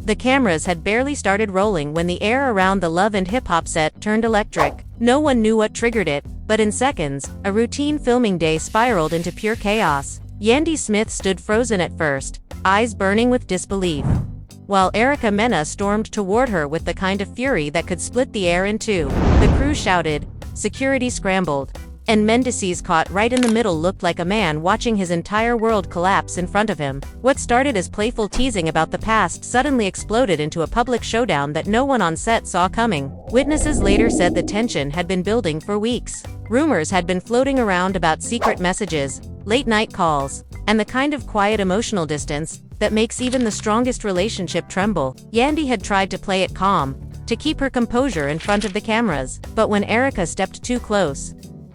The cameras had barely started rolling when the air around the Love and Hip Hop set turned electric. No one knew what triggered it, but in seconds, a routine filming day spiraled into pure chaos. Yandy Smith stood frozen at first, eyes burning with disbelief, while Erica Mena stormed toward her with the kind of fury that could split the air in two. The crew shouted, security scrambled, and Mendeecees, caught right in the middle, looked like a man watching his entire world collapse in front of him. What started as playful teasing about the past suddenly exploded into a public showdown that no one on set saw coming. Witnesses later said the tension had been building for weeks. Rumors had been floating around about secret messages, late-night calls, and the kind of quiet emotional distance that makes even the strongest relationship tremble. Yandy had tried to play it calm, to keep her composure in front of the cameras, but when Erica stepped too close,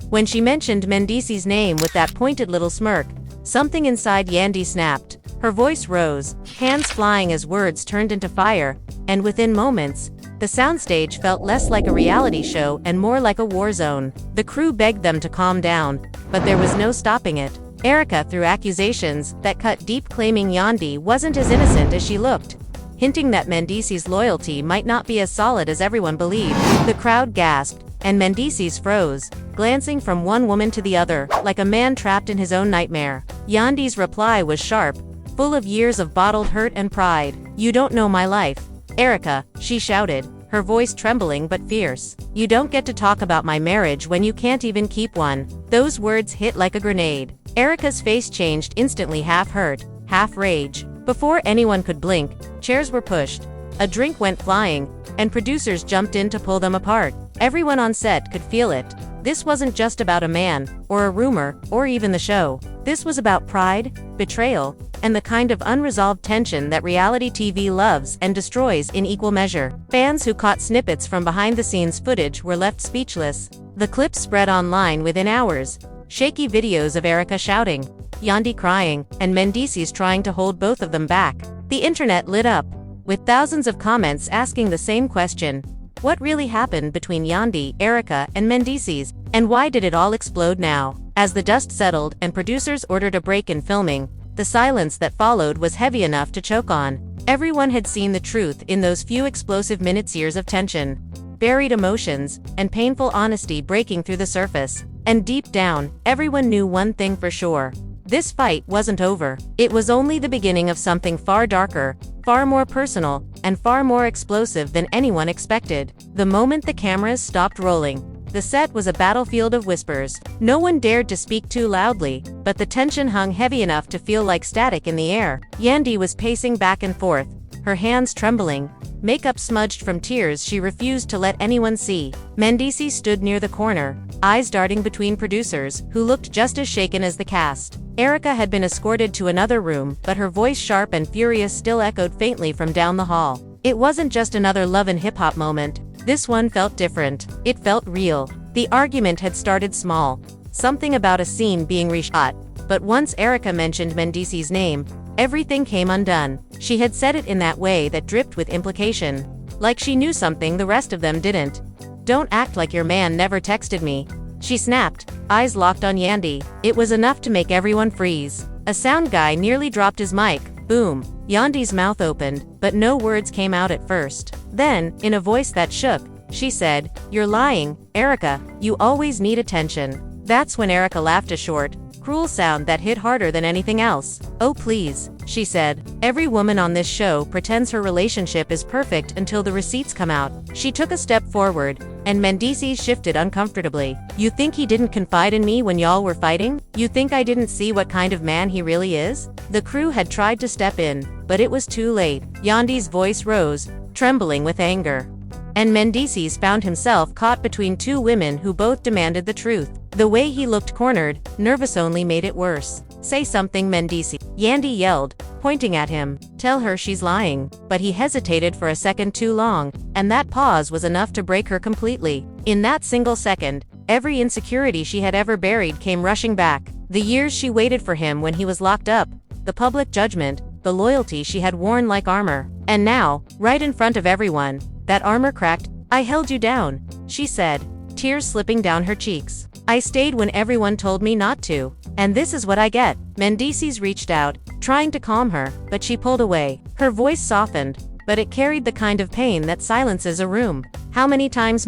when she mentioned Mendeecees' name with that pointed little smirk, something inside Yandy snapped. Her voice rose, hands flying as words turned into fire, and within moments, the soundstage felt less like a reality show and more like a war zone. The crew begged them to calm down, but there was no stopping it. Erica threw accusations that cut deep, claiming Yandy wasn't as innocent as she looked, hinting that Mendeecees' loyalty might not be as solid as everyone believed. The crowd gasped, and Mendeecees froze, glancing from one woman to the other, like a man trapped in his own nightmare. Yandy's reply was sharp, full of years of bottled hurt and pride. "You don't know my life, Erica," she shouted, her voice trembling but fierce. "You don't get to talk about my marriage when you can't even keep one." Those words hit like a grenade. Erica's face changed instantly, half hurt, half rage. Before anyone could blink, chairs were pushed, a drink went flying, and producers jumped in to pull them apart. Everyone on set could feel it. This wasn't just about a man, or a rumor, or even the show. This was about pride, betrayal, and the kind of unresolved tension that reality TV loves and destroys in equal measure. Fans who caught snippets from behind-the-scenes footage were left speechless. The clips spread online within hours. Shaky videos of Erica shouting, Yandy crying, and Mendeecees trying to hold both of them back. The internet lit up, with thousands of comments asking the same question. What really happened between Yandy, Erica, and Mendeecees, and why did it all explode now? As the dust settled and producers ordered a break in filming, the silence that followed was heavy enough to choke on. Everyone had seen the truth in those few explosive minutes, years of tension, buried emotions, and painful honesty breaking through the surface. And deep down, everyone knew one thing for sure. This fight wasn't over. It was only the beginning of something far darker, far more personal, and far more explosive than anyone expected. The moment the cameras stopped rolling, the set was a battlefield of whispers. No one dared to speak too loudly, but the tension hung heavy enough to feel like static in the air. Yandy was pacing back and forth, her hands trembling, makeup smudged from tears she refused to let anyone see. Mendeecees stood near the corner, eyes darting between producers, who looked just as shaken as the cast. Erica had been escorted to another room, but her voice, sharp and furious, still echoed faintly from down the hall. It wasn't just another Love and Hip Hop moment. This one felt different. It felt real. The argument had started small, something about a scene being reshot, but once Erica mentioned Mendeecees' name, everything came undone. She had said it in that way that dripped with implication, like she knew something the rest of them didn't. "Don't act like your man never texted me," she snapped, eyes locked on Yandy. It was enough to make everyone freeze. A sound guy nearly dropped his mic. Boom. Yandy's mouth opened, but no words came out at first. Then, in a voice that shook, she said, "You're lying, Erica. You always need attention." That's when Erica laughed, a short, cruel sound that hit harder than anything else. "Oh please," she said. "Every woman on this show pretends her relationship is perfect until the receipts come out." She took a step forward, and Mendeecees shifted uncomfortably. "You think he didn't confide in me when y'all were fighting? You think I didn't see what kind of man he really is?" The crew had tried to step in, but it was too late. Yandy's voice rose, trembling with anger. And Mendeecees found himself caught between two women who both demanded the truth. The way he looked cornered, nervous, only made it worse. "Say something, Mendeecees," Yandy yelled, pointing at him. "Tell her she's lying." But he hesitated for a second too long, and that pause was enough to break her completely. In that single second, every insecurity she had ever buried came rushing back. The years she waited for him when he was locked up, the public judgment, the loyalty she had worn like armor. And now, right in front of everyone, that armor cracked. "I held you down," she said, tears slipping down her cheeks. "I stayed when everyone told me not to. And this is what I get." Mendeecees reached out, trying to calm her, but she pulled away. Her voice softened, but it carried the kind of pain that silences a room. How many times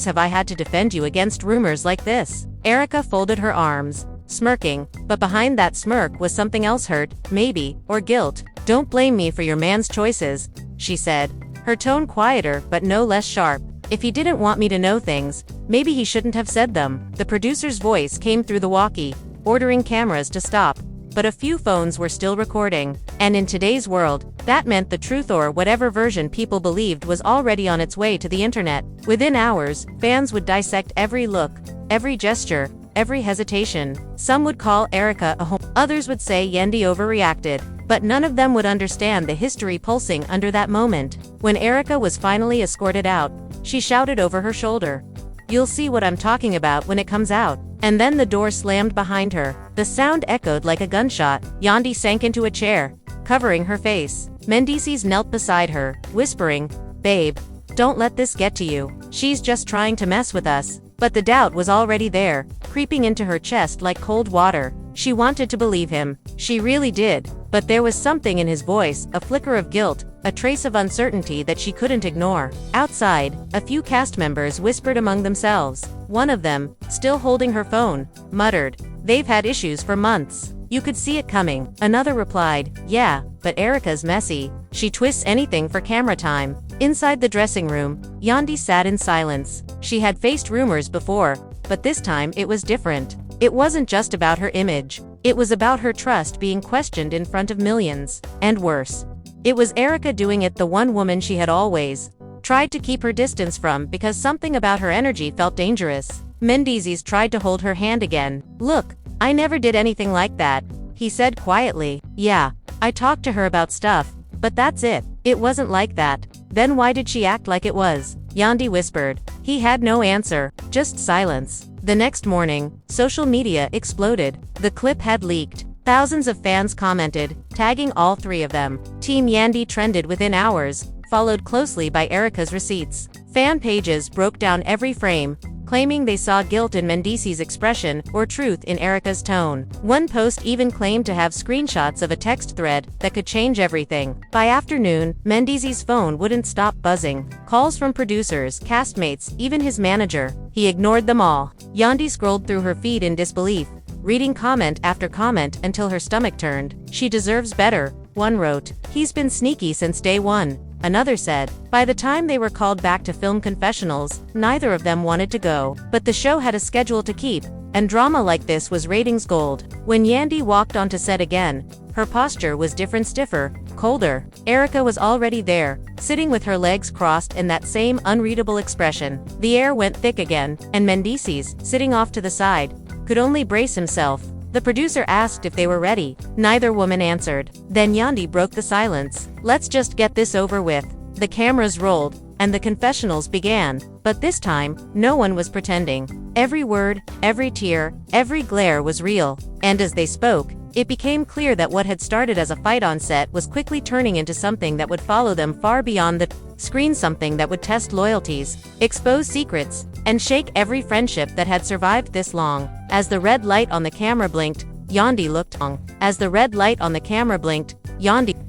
have I had to defend you against rumors like this? Erica folded her arms, smirking, but behind that smirk was something else, hurt, maybe, or guilt. Don't blame me for your man's choices, she said, her tone quieter but no less sharp. If he didn't want me to know things, maybe he shouldn't have said them. The producer's voice came through the walkie, ordering cameras to stop. But a few phones were still recording, and in today's world, that meant the truth, or whatever version people believed, was already on its way to the internet. Within hours, fans would dissect every look, every gesture, every hesitation. Some would call Erica a others would say Yandy overreacted, but none of them would understand the history pulsing under that moment. When Erica was finally escorted out, she shouted over her shoulder, "You'll see what I'm talking about when it comes out." And then the door slammed behind her. The sound echoed like a gunshot. Yandy sank into a chair, covering her face. Mendeecees knelt beside her, whispering, "Babe, don't let this get to you. She's just trying to mess with us." But the doubt was already there, creeping into her chest like cold water. She wanted to believe him. She really did. But there was something in his voice, a flicker of guilt, a trace of uncertainty that she couldn't ignore. Outside, a few cast members whispered among themselves. One of them, still holding her phone, muttered, "They've had issues for months. You could see it coming." Another replied, "Yeah, but Erica's messy. She twists anything for camera time." Inside the dressing room, Yandy sat in silence. She had faced rumors before, but this time it was different. It wasn't just about her image. It was about her trust being questioned in front of millions. And worse, it was Erica doing it, the one woman she had always tried to keep her distance from because something about her energy felt dangerous. Mendeecees tried to hold her hand again. "Look, I never did anything like that," he said quietly. "Yeah, I talked to her about stuff, but that's it. It wasn't like that." "Then why did she act like it was?" Yandy whispered. He had no answer, just silence. The next morning, social media exploded. The clip had leaked. Thousands of fans commented, tagging all three of them. Team Yandy trended within hours, followed closely by Erica's receipts. Fan pages broke down every frame, claiming they saw guilt in Mendeecees' expression or truth in Erica's tone. One post even claimed to have screenshots of a text thread that could change everything. By afternoon, Mendeecees' phone wouldn't stop buzzing. Calls from producers, castmates, even his manager. He ignored them all. Yandy scrolled through her feed in disbelief, reading comment after comment until her stomach turned. "She deserves better," one wrote. "He's been sneaky since day one," another said. By the time they were called back to film confessionals, neither of them wanted to go. But the show had a schedule to keep, and drama like this was ratings gold. When Yandy walked onto set again, her posture was different, stiffer, colder. Erica was already there, sitting with her legs crossed and that same unreadable expression. The air went thick again, and Mendeecees, sitting off to the side, could only brace himself. The producer asked if they were ready. Neither woman answered. Then Yandy broke the silence. "Let's just get this over with." The cameras rolled, and the confessionals began. But this time, no one was pretending. Every word, every tear, every glare was real. And as they spoke, it became clear that what had started as a fight on set was quickly turning into something that would follow them far beyond the screen, something that would test loyalties, expose secrets, and shake every friendship that had survived this long. As the red light on the camera blinked, Yandy looked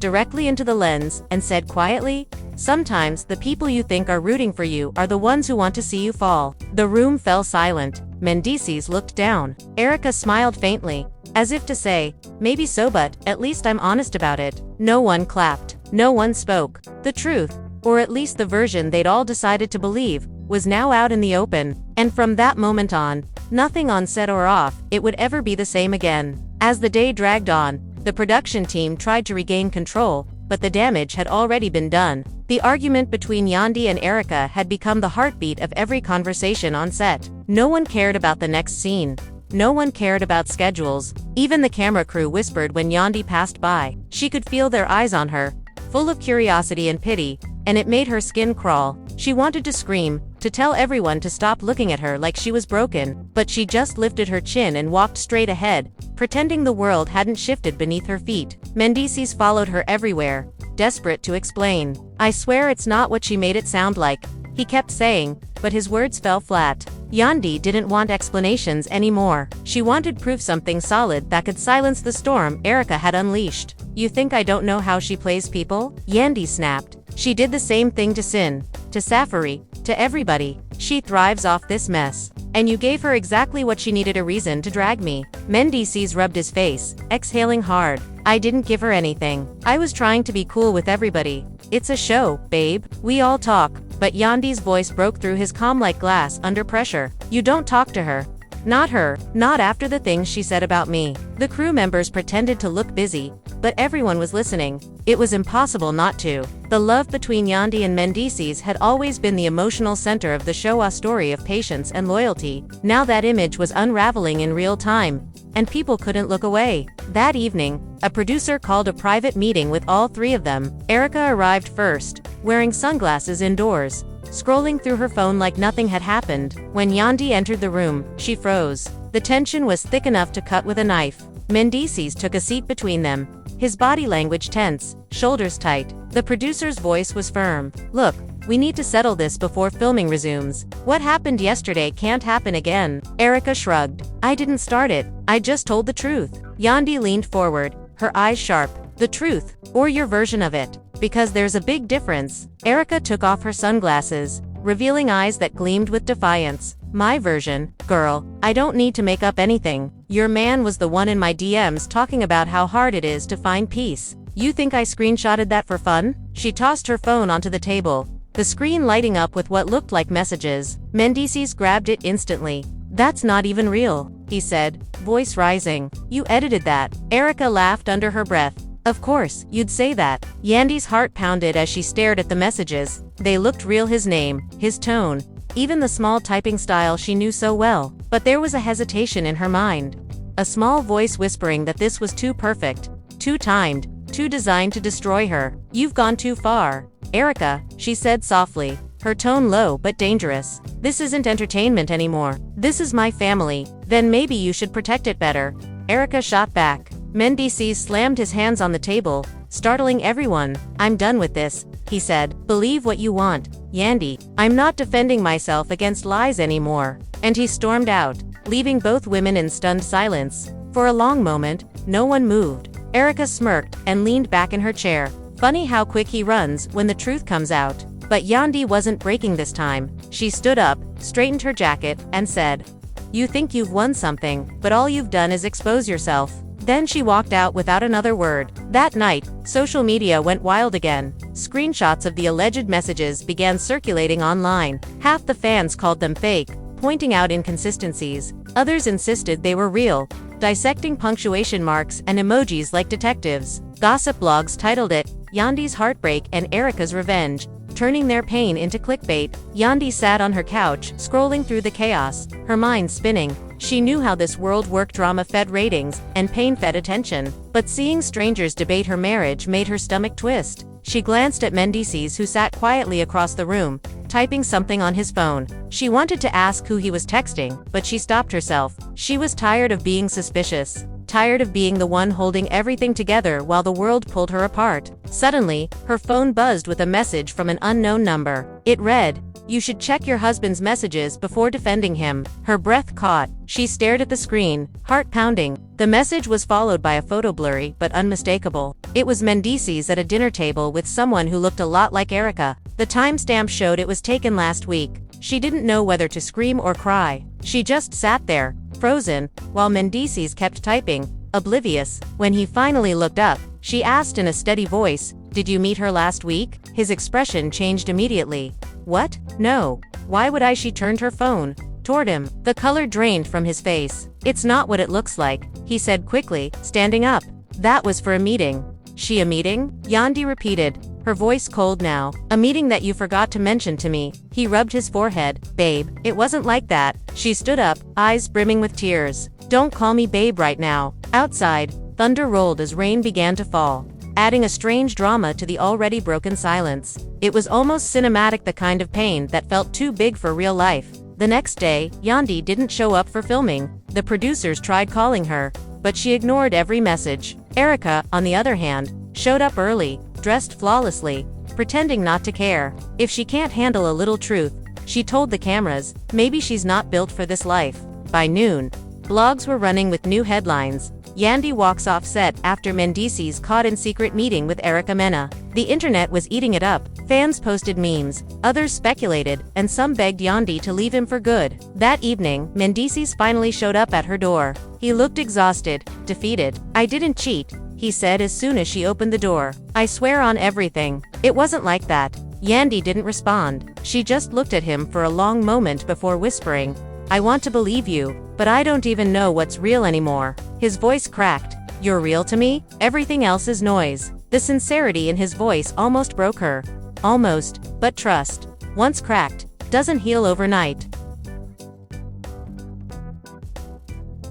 directly into the lens and said quietly, "Sometimes the people you think are rooting for you are the ones who want to see you fall." The room fell silent. Mendeecees looked down. Erica smiled faintly, as if to say, "Maybe so, but at least I'm honest about it." No one clapped. No one spoke. The truth, or at least the version they'd all decided to believe, was now out in the open. And from that moment on, nothing on set or off, it would ever be the same again. As the day dragged on, the production team tried to regain control, but the damage had already been done. The argument between Yandy and Erica had become the heartbeat of every conversation on set. No one cared about the next scene. No one cared about schedules. Even the camera crew whispered when Yandy passed by. She could feel their eyes on her, full of curiosity and pity, and it made her skin crawl. She wanted to scream, to tell everyone to stop looking at her like she was broken, but she just lifted her chin and walked straight ahead, pretending the world hadn't shifted beneath her feet. Mendeecees followed her everywhere, desperate to explain. "I swear it's not what she made it sound like," he kept saying, but his words fell flat. Yandy didn't want explanations anymore. She wanted proof, something solid that could silence the storm Erica had unleashed. You think I don't know how she plays people? Yandy snapped. She did the same thing to Sin, to Safari, to everybody. She thrives off this mess. And you gave her exactly what she needed, a reason to drag me. Mendeecees rubbed his face, exhaling hard. I didn't give her anything. I was trying to be cool with everybody. It's a show, babe. We all talk. But Yandy's voice broke through his calm like glass under pressure. You don't talk to her. Not her, not after the things she said about me. The crew members pretended to look busy, but everyone was listening. It was impossible not to. The love between Yandy and Mendeecees had always been the emotional center of the show, a story of patience and loyalty. Now that image was unraveling in real time, and people couldn't look away. That evening, a producer called a private meeting with all three of them. Erica arrived first, wearing sunglasses indoors, scrolling through her phone like nothing had happened. When Yandy entered the room, she froze. The tension was thick enough to cut with a knife. Mendeecees took a seat between them, his body language tense, shoulders tight. The producer's voice was firm. Look, we need to settle this before filming resumes. What happened yesterday can't happen again. Erica shrugged. I didn't start it. I just told the truth. Yandy leaned forward, her eyes sharp. The truth, or your version of it. Because there's a big difference. Erica took off her sunglasses, revealing eyes that gleamed with defiance. My version, girl, I don't need to make up anything. Your man was the one in my DMs talking about how hard it is to find peace. You think I screenshotted that for fun? She tossed her phone onto the table, the screen lighting up with what looked like messages. Mendeecees grabbed it instantly. That's not even real, he said, voice rising. You edited that. Erica laughed under her breath. Of course, you'd say that. Yandy's heart pounded as she stared at the messages. They looked real, his name, his tone, even the small typing style she knew so well. But there was a hesitation in her mind. A small voice whispering that this was too perfect, too timed, too designed to destroy her. You've gone too far. Erica, she said softly, her tone low but dangerous. This isn't entertainment anymore. This is my family. Then maybe you should protect it better. Erica shot back. Mendeecees slammed his hands on the table, startling everyone. I'm done with this, he said. Believe what you want, Yandy. I'm not defending myself against lies anymore. And he stormed out, leaving both women in stunned silence. For a long moment, no one moved. Erica smirked and leaned back in her chair. Funny how quick he runs when the truth comes out. But Yandy wasn't breaking this time. She stood up, straightened her jacket, and said, You think you've won something, but all you've done is expose yourself. Then she walked out without another word. That night, social media went wild again. Screenshots of the alleged messages began circulating online. Half the fans called them fake, pointing out inconsistencies. Others insisted they were real, dissecting punctuation marks and emojis like detectives. Gossip blogs titled it, Yandy's Heartbreak and Erica's Revenge, turning their pain into clickbait. Yandy sat on her couch, scrolling through the chaos, her mind spinning. She knew how this world worked. Drama fed ratings, and pain fed attention. But seeing strangers debate her marriage made her stomach twist. She glanced at Mendeecees, who sat quietly across the room, typing something on his phone. She wanted to ask who he was texting, but she stopped herself. She was tired of being suspicious. Tired of being the one holding everything together while the world pulled her apart. Suddenly, her phone buzzed with a message from an unknown number. It read, You should check your husband's messages before defending him. Her breath caught. She stared at the screen, heart pounding. The message was followed by a photo, blurry but unmistakable. It was Mendeecees at a dinner table with someone who looked a lot like Erica. The timestamp showed it was taken last week. She didn't know whether to scream or cry. She just sat there, frozen, while Mendeecees kept typing, oblivious. When he finally looked up, she asked in a steady voice, Did you meet her last week? His expression changed immediately. What? No. Why would I? She turned her phone toward him. The color drained from his face. It's not what it looks like, he said quickly, standing up. That was for a meeting. She a meeting? Yandy repeated, her voice cold now. A meeting that you forgot to mention to me. He rubbed his forehead. Babe, it wasn't like that. She stood up, eyes brimming with tears. Don't call me babe right now. Outside, thunder rolled as rain began to fall, adding a strange drama to the already broken silence. It was almost cinematic, the kind of pain that felt too big for real life. The next day, Yandy didn't show up for filming. The producers tried calling her, but she ignored every message. Erica, on the other hand, showed up early, dressed flawlessly, pretending not to care. If she can't handle a little truth, she told the cameras, maybe she's not built for this life. By noon, blogs were running with new headlines. Yandy walks off set after Mendeecees caught in secret meeting with Erica Mena. The internet was eating it up. Fans posted memes, others speculated, and some begged Yandy to leave him for good. That evening, Mendeecees finally showed up at her door. He looked exhausted, defeated. "I didn't cheat," he said as soon as she opened the door. "I swear on everything. It wasn't like that." Yandy didn't respond. She just looked at him for a long moment before whispering, "I want to believe you, but I don't even know what's real anymore." His voice cracked. "You're real to me? Everything else is noise." The sincerity in his voice almost broke her. Almost, but trust, once cracked, doesn't heal overnight.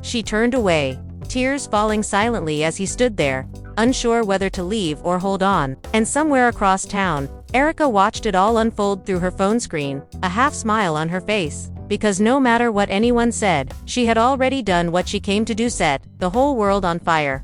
She turned away, tears falling silently as he stood there, unsure whether to leave or hold on. And somewhere across town, Erica watched it all unfold through her phone screen, a half smile on her face. Because no matter what anyone said, she had already done what she came to do: set the whole world on fire.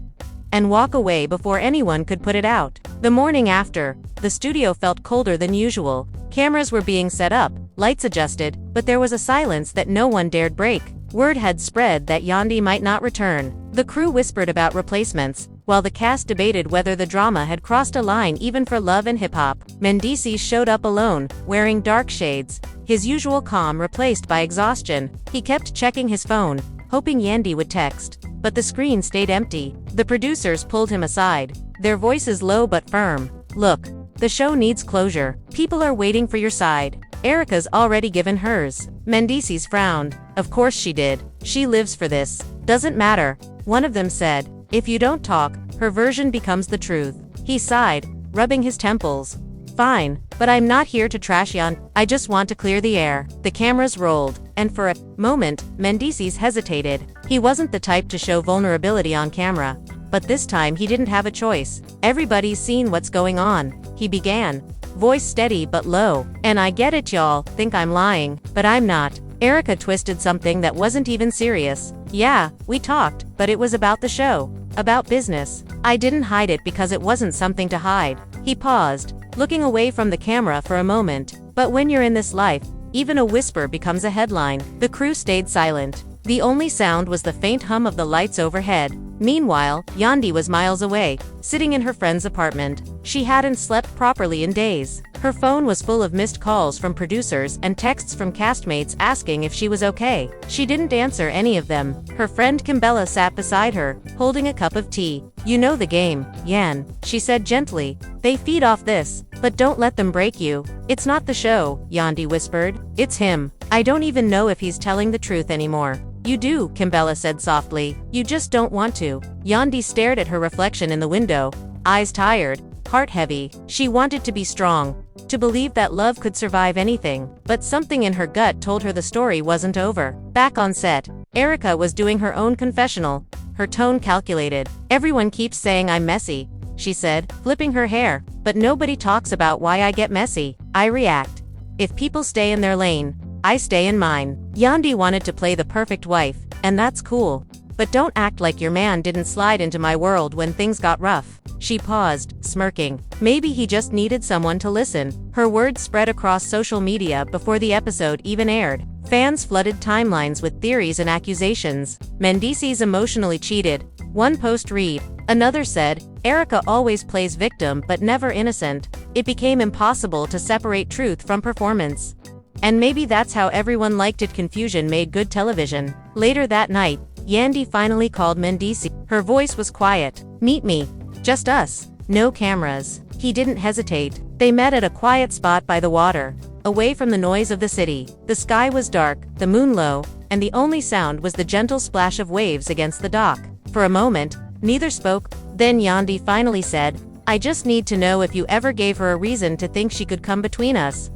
And walk away before anyone could put it out. The morning after, the studio felt colder than usual. Cameras were being set up, lights adjusted, but there was a silence that no one dared break. Word had spread that Yandy might not return. The crew whispered about replacements, while the cast debated whether the drama had crossed a line even for love and hip-hop. Mendeecees showed up alone, wearing dark shades, his usual calm replaced by exhaustion. He kept checking his phone, hoping Yandy would text, but the screen stayed empty. The producers pulled him aside, their voices low but firm. "Look, the show needs closure. People are waiting for your side. Erica's already given hers." Mendeecees frowned. "Of course she did. She lives for this." "Doesn't matter," one of them said. "If you don't talk, her version becomes the truth." He sighed, rubbing his temples. "Fine, but I'm not here to trash Yandy. I just want to clear the air." The cameras rolled, and for a moment, Mendeecees hesitated. He wasn't the type to show vulnerability on camera. But this time he didn't have a choice. "Everybody's seen what's going on," he began, voice steady but low. "And I get it, y'all think I'm lying, but I'm not." Erica twisted something that wasn't even serious. "Yeah, we talked, but it was about the show. About business. I didn't hide it because it wasn't something to hide." He paused, looking away from the camera for a moment. "But when you're in this life, even a whisper becomes a headline." The crew stayed silent. The only sound was the faint hum of the lights overhead. Meanwhile, Yandy was miles away, sitting in her friend's apartment. She hadn't slept properly in days. Her phone was full of missed calls from producers and texts from castmates asking if she was okay. She didn't answer any of them. Her friend Kimbella sat beside her, holding a cup of tea. "You know the game, Yan," she said gently. "They feed off this, but don't let them break you." "It's not the show," Yandy whispered. "It's him. I don't even know if he's telling the truth anymore." "You do," Kimbella said softly. "You just don't want to." Yandy stared at her reflection in the window, eyes tired, heart heavy. She wanted to be strong, to believe that love could survive anything, but something in her gut told her the story wasn't over. Back on set, Erica was doing her own confessional, her tone calculated. "Everyone keeps saying I'm messy," she said, flipping her hair, "but nobody talks about why I get messy. I react. If people stay in their lane, I stay in mine." Yandy wanted to play the perfect wife, and that's cool. "But don't act like your man didn't slide into my world when things got rough." She paused, smirking. Maybe he just needed someone to listen. Her words spread across social media before the episode even aired. Fans flooded timelines with theories and accusations. "Mendeecees emotionally cheated," one post read. Another said, "Erica always plays victim but never innocent." It became impossible to separate truth from performance. And maybe that's how everyone liked it. Confusion made good television. Later that night, Yandy finally called Mendeecees. Her voice was quiet. "Meet me. Just us. No cameras." He didn't hesitate. They met at a quiet spot by the water, away from the noise of the city. The sky was dark, the moon low, and the only sound was the gentle splash of waves against the dock. For a moment, neither spoke. Then Yandy finally said, "I just need to know if you ever gave her a reason to think she could come between us."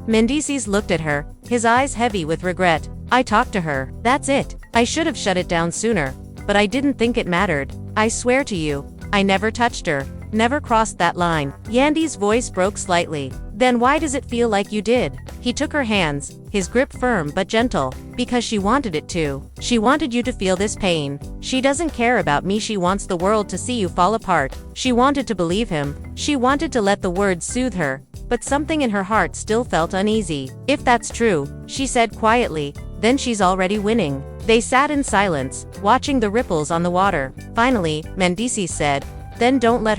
Mendeecees looked at her, his eyes heavy with regret. "I talked to her. That's it. I should have shut it down sooner, but I didn't think it mattered. I swear to you, I never touched her. Never crossed that line." Yandy's voice broke slightly. "Then why does it feel like you did?" He took her hands, his grip firm but gentle. "Because she wanted it to. She wanted you to feel this pain. She doesn't care about me. She wants the world to see you fall apart." She wanted to believe him. She wanted to let the words soothe her. But something in her heart still felt uneasy. "If that's true," she said quietly, "then she's already winning." They sat in silence, watching the ripples on the water. Finally, Mendeecees said, "Then don't let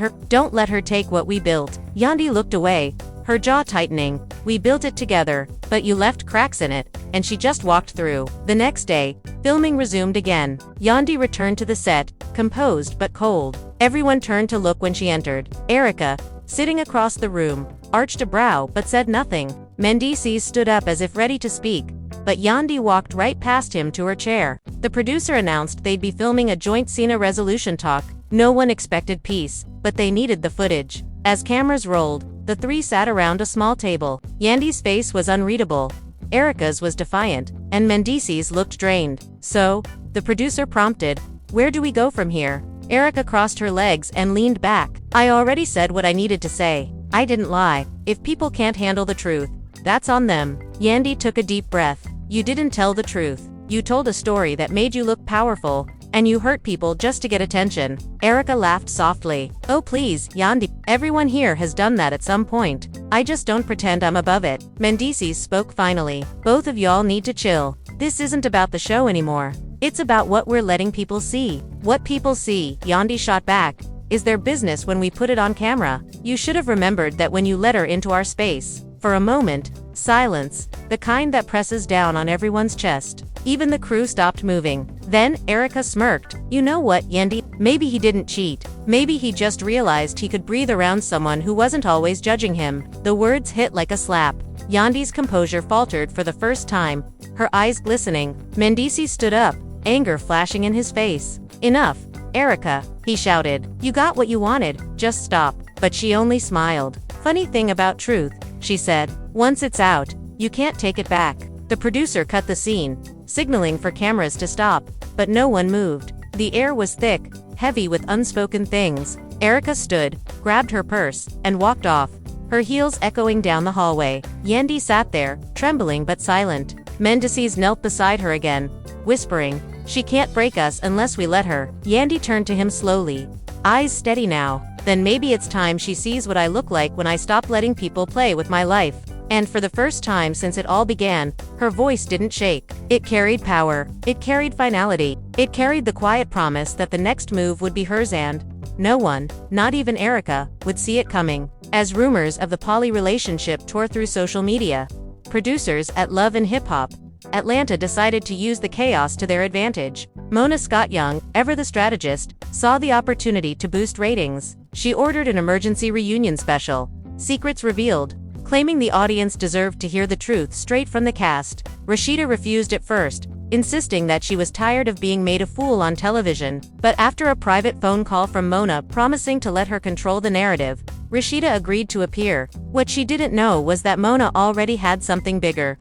her take what we built." Yandy looked away, her jaw tightening. "We built it together, but you left cracks in it, and she just walked through." The next day, filming resumed again. Yandy returned to the set, composed but cold. Everyone turned to look when she entered. Erica, sitting across the room, arched a brow but said nothing. Mendeecees stood up as if ready to speak, but Yandy walked right past him to her chair. The producer announced they'd be filming a joint scene resolution talk. No one expected peace, but they needed the footage. As cameras rolled, the three sat around a small table. Yandy's face was unreadable, Erica's was defiant, and Mendeecees looked drained. "So," the producer prompted, "where do we go from here?" Erica crossed her legs and leaned back. "I already said what I needed to say. I didn't lie. If people can't handle the truth, that's on them." Yandy took a deep breath. "You didn't tell the truth. You told a story that made you look powerful, and you hurt people just to get attention." Erica laughed softly. "Oh please, Yandy. Everyone here has done that at some point. I just don't pretend I'm above it." Mendeecees spoke finally. "Both of y'all need to chill. This isn't about the show anymore. It's about what we're letting people see." "What people see," Yandy shot back, "is their business when we put it on camera. You should have remembered that when you let her into our space." For a moment, silence, the kind that presses down on everyone's chest. Even the crew stopped moving. Then, Erica smirked. "You know what, Yandy? Maybe he didn't cheat. Maybe he just realized he could breathe around someone who wasn't always judging him." The words hit like a slap. Yandy's composure faltered for the first time, her eyes glistening. Mendeecees stood up, anger flashing in his face. "Enough, Erica," he shouted. "You got what you wanted, just stop." But she only smiled. "Funny thing about truth," she said. "Once it's out, you can't take it back." The producer cut the scene, signaling for cameras to stop, but no one moved. The air was thick, heavy with unspoken things. Erica stood, grabbed her purse, and walked off, her heels echoing down the hallway. Yandy sat there, trembling but silent. Mendeecees knelt beside her again, whispering, "She can't break us unless we let her." Yandy turned to him slowly, eyes steady now. "Then maybe it's time she sees what I look like when I stop letting people play with my life." And for the first time since it all began, her voice didn't shake. It carried power. It carried finality. It carried the quiet promise that the next move would be hers, and no one, not even Erica, would see it coming. As rumors of the poly relationship tore through social media, producers at Love and Hip Hop Atlanta decided to use the chaos to their advantage. Mona Scott Young, ever the strategist, saw the opportunity to boost ratings. She ordered an emergency reunion special, Secrets Revealed, claiming the audience deserved to hear the truth straight from the cast. Rashida refused at first, insisting that she was tired of being made a fool on television. But after a private phone call from Mona promising to let her control the narrative, Rashida agreed to appear. What she didn't know was that Mona already had something bigger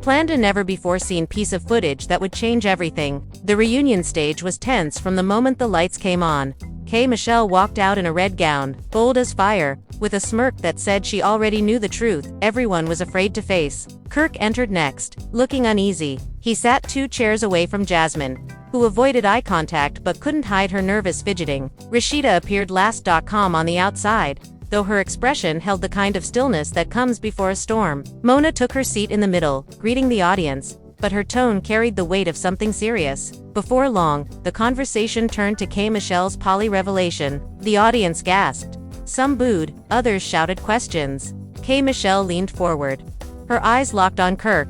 planned, a never-before-seen piece of footage that would change everything. The reunion stage was tense from the moment the lights came on. K. Michelle walked out in a red gown, bold as fire, with a smirk that said she already knew the truth everyone was afraid to face. Kirk entered next, looking uneasy. He sat 2 chairs away from Jasmine, who avoided eye contact but couldn't hide her nervous fidgeting. Rashida appeared last.com on the outside, though her expression held the kind of stillness that comes before a storm. Mona took her seat in the middle, greeting the audience, but her tone carried the weight of something serious. Before long, the conversation turned to K. Michelle's poly revelation. The audience gasped. Some booed, others shouted questions. K. Michelle leaned forward, her eyes locked on Kirk.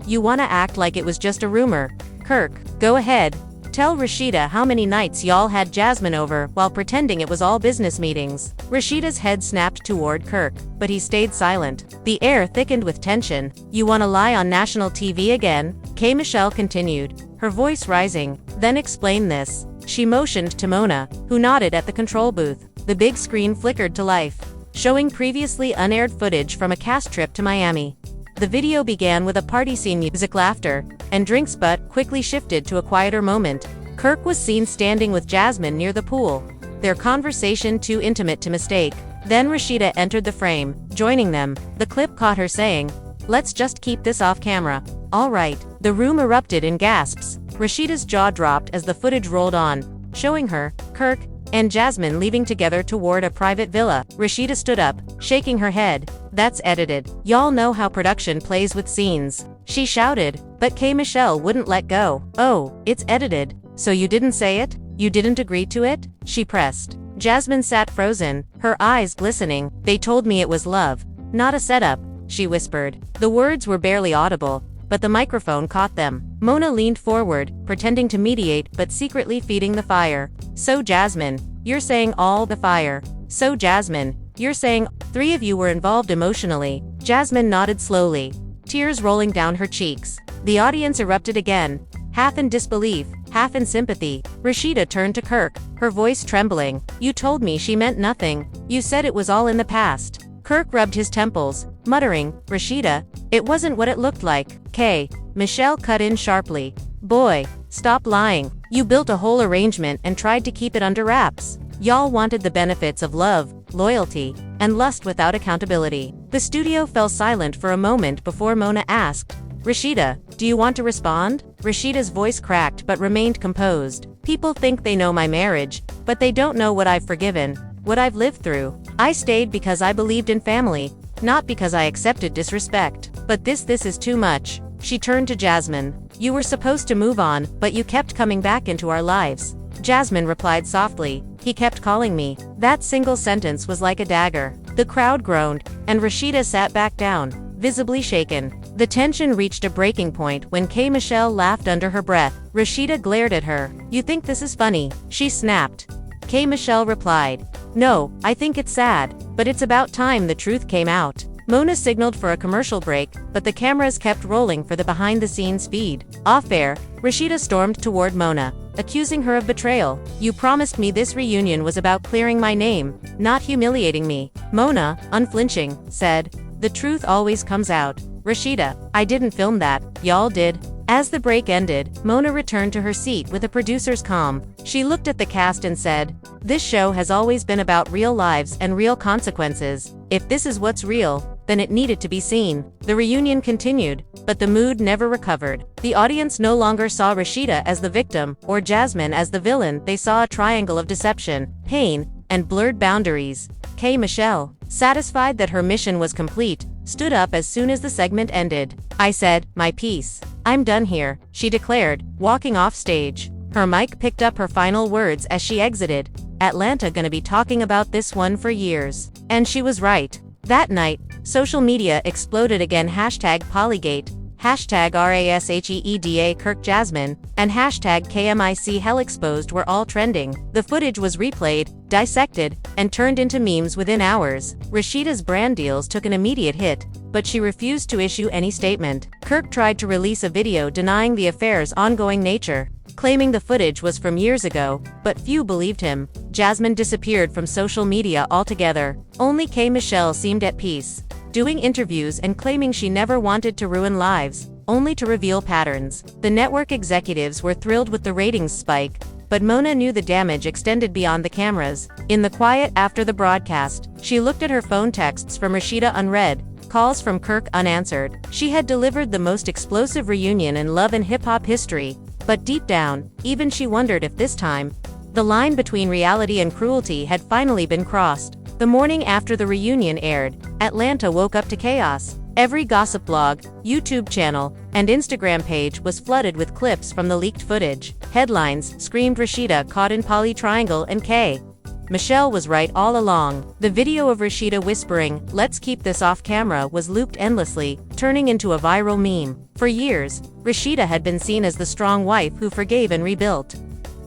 "You wanna act like it was just a rumor? Kirk, go ahead. Tell Rashida how many nights y'all had Jasmine over while pretending it was all business meetings." Rashida's head snapped toward Kirk, but he stayed silent. The air thickened with tension. "You wanna lie on national TV again?" K. Michelle continued, her voice rising. "Then explain this." She motioned to Mona, who nodded at the control booth. The big screen flickered to life, showing previously unaired footage from a cast trip to Miami. The video began with a party scene, music, laughter, and drinks, but quickly shifted to a quieter moment. Kirk was seen standing with Jasmine near the pool, their conversation too intimate to mistake. Then Rashida entered the frame, joining them. The clip caught her saying, "Let's just keep this off camera." "All right." The room erupted in gasps. Rashida's jaw dropped as the footage rolled on, showing her, Kirk, and Jasmine leaving together toward a private villa. Rashida stood up, shaking her head. That's edited. Y'all know how production plays with scenes. She shouted, but K. Michelle wouldn't let go. Oh, it's edited. So you didn't say it? You didn't agree to it? She pressed. Jasmine sat frozen, her eyes glistening. They told me it was love, not a setup, she whispered. The words were barely audible, but the microphone caught them. Mona leaned forward, pretending to mediate but secretly feeding the fire. So Jasmine, you're saying all the fire. So Jasmine, you're saying 3 of you were involved emotionally. Jasmine nodded slowly, tears rolling down her cheeks. The audience erupted again, half in disbelief, half in sympathy. Rashida turned to Kirk, her voice trembling. You told me she meant nothing. You said it was all in the past. Kirk rubbed his temples, muttering, Rashida, it wasn't what it looked like. K. Michelle cut in sharply. Boy, stop lying. You built a whole arrangement and tried to keep it under wraps. Y'all wanted the benefits of love, loyalty, and lust without accountability. The studio fell silent for a moment before Mona asked, Rashida, do you want to respond? Rashida's voice cracked but remained composed. People think they know my marriage, but they don't know what I've forgiven, what I've lived through. I stayed because I believed in family, not because I accepted disrespect. But this is too much. She turned to Jasmine. You were supposed to move on, but you kept coming back into our lives. Jasmine replied softly. He kept calling me. That single sentence was like a dagger. The crowd groaned, and Rashida sat back down, visibly shaken. The tension reached a breaking point when K. Michelle laughed under her breath. Rashida glared at her. You think this is funny? She snapped. K. Michelle replied. No, I think it's sad, but it's about time the truth came out. Mona signaled for a commercial break, but the cameras kept rolling for the behind-the-scenes feed. Off-air, Rashida stormed toward Mona, accusing her of betrayal. You promised me this reunion was about clearing my name, not humiliating me. Mona, unflinching, said, the truth always comes out. Rashida, I didn't film that, y'all did. As the break ended, Mona returned to her seat with a producer's calm. She looked at the cast and said, this show has always been about real lives and real consequences. If this is what's real, then it needed to be seen. The reunion continued, but the mood never recovered. The audience no longer saw Rashida as the victim, or Jasmine as the villain. They saw a triangle of deception, pain, and blurred boundaries. K. Michelle, satisfied that her mission was complete, stood up as soon as the segment ended. I said, my piece. I'm done here, she declared, walking off stage. Her mic picked up her final words as she exited. Atlanta gonna be talking about this one for years. And she was right. That night, social media exploded again. Hashtag Polygate, hashtag RASHEEDA Kirk Jasmine, and hashtag KMIC Hell Exposed were all trending. The footage was replayed, dissected, and turned into memes within hours. Rashida's brand deals took an immediate hit, but she refused to issue any statement. Kirk tried to release a video denying the affair's ongoing nature, claiming the footage was from years ago, but few believed him. Jasmine disappeared from social media altogether. Only K. Michelle seemed at peace, doing interviews and claiming she never wanted to ruin lives, only to reveal patterns. The network executives were thrilled with the ratings spike, but Mona knew the damage extended beyond the cameras. In the quiet after the broadcast, she looked at her phone texts from Rashida unread, calls from Kirk unanswered. She had delivered the most explosive reunion in love and hip-hop history, but deep down, even she wondered if this time, the line between reality and cruelty had finally been crossed. The morning after the reunion aired, Atlanta woke up to chaos. Every gossip blog, YouTube channel, and Instagram page was flooded with clips from the leaked footage. Headlines screamed Rashida caught in poly triangle and K. Michelle was right all along. The video of Rashida whispering, let's keep this off camera, was looped endlessly, turning into a viral meme. For years, Rashida had been seen as the strong wife who forgave and rebuilt.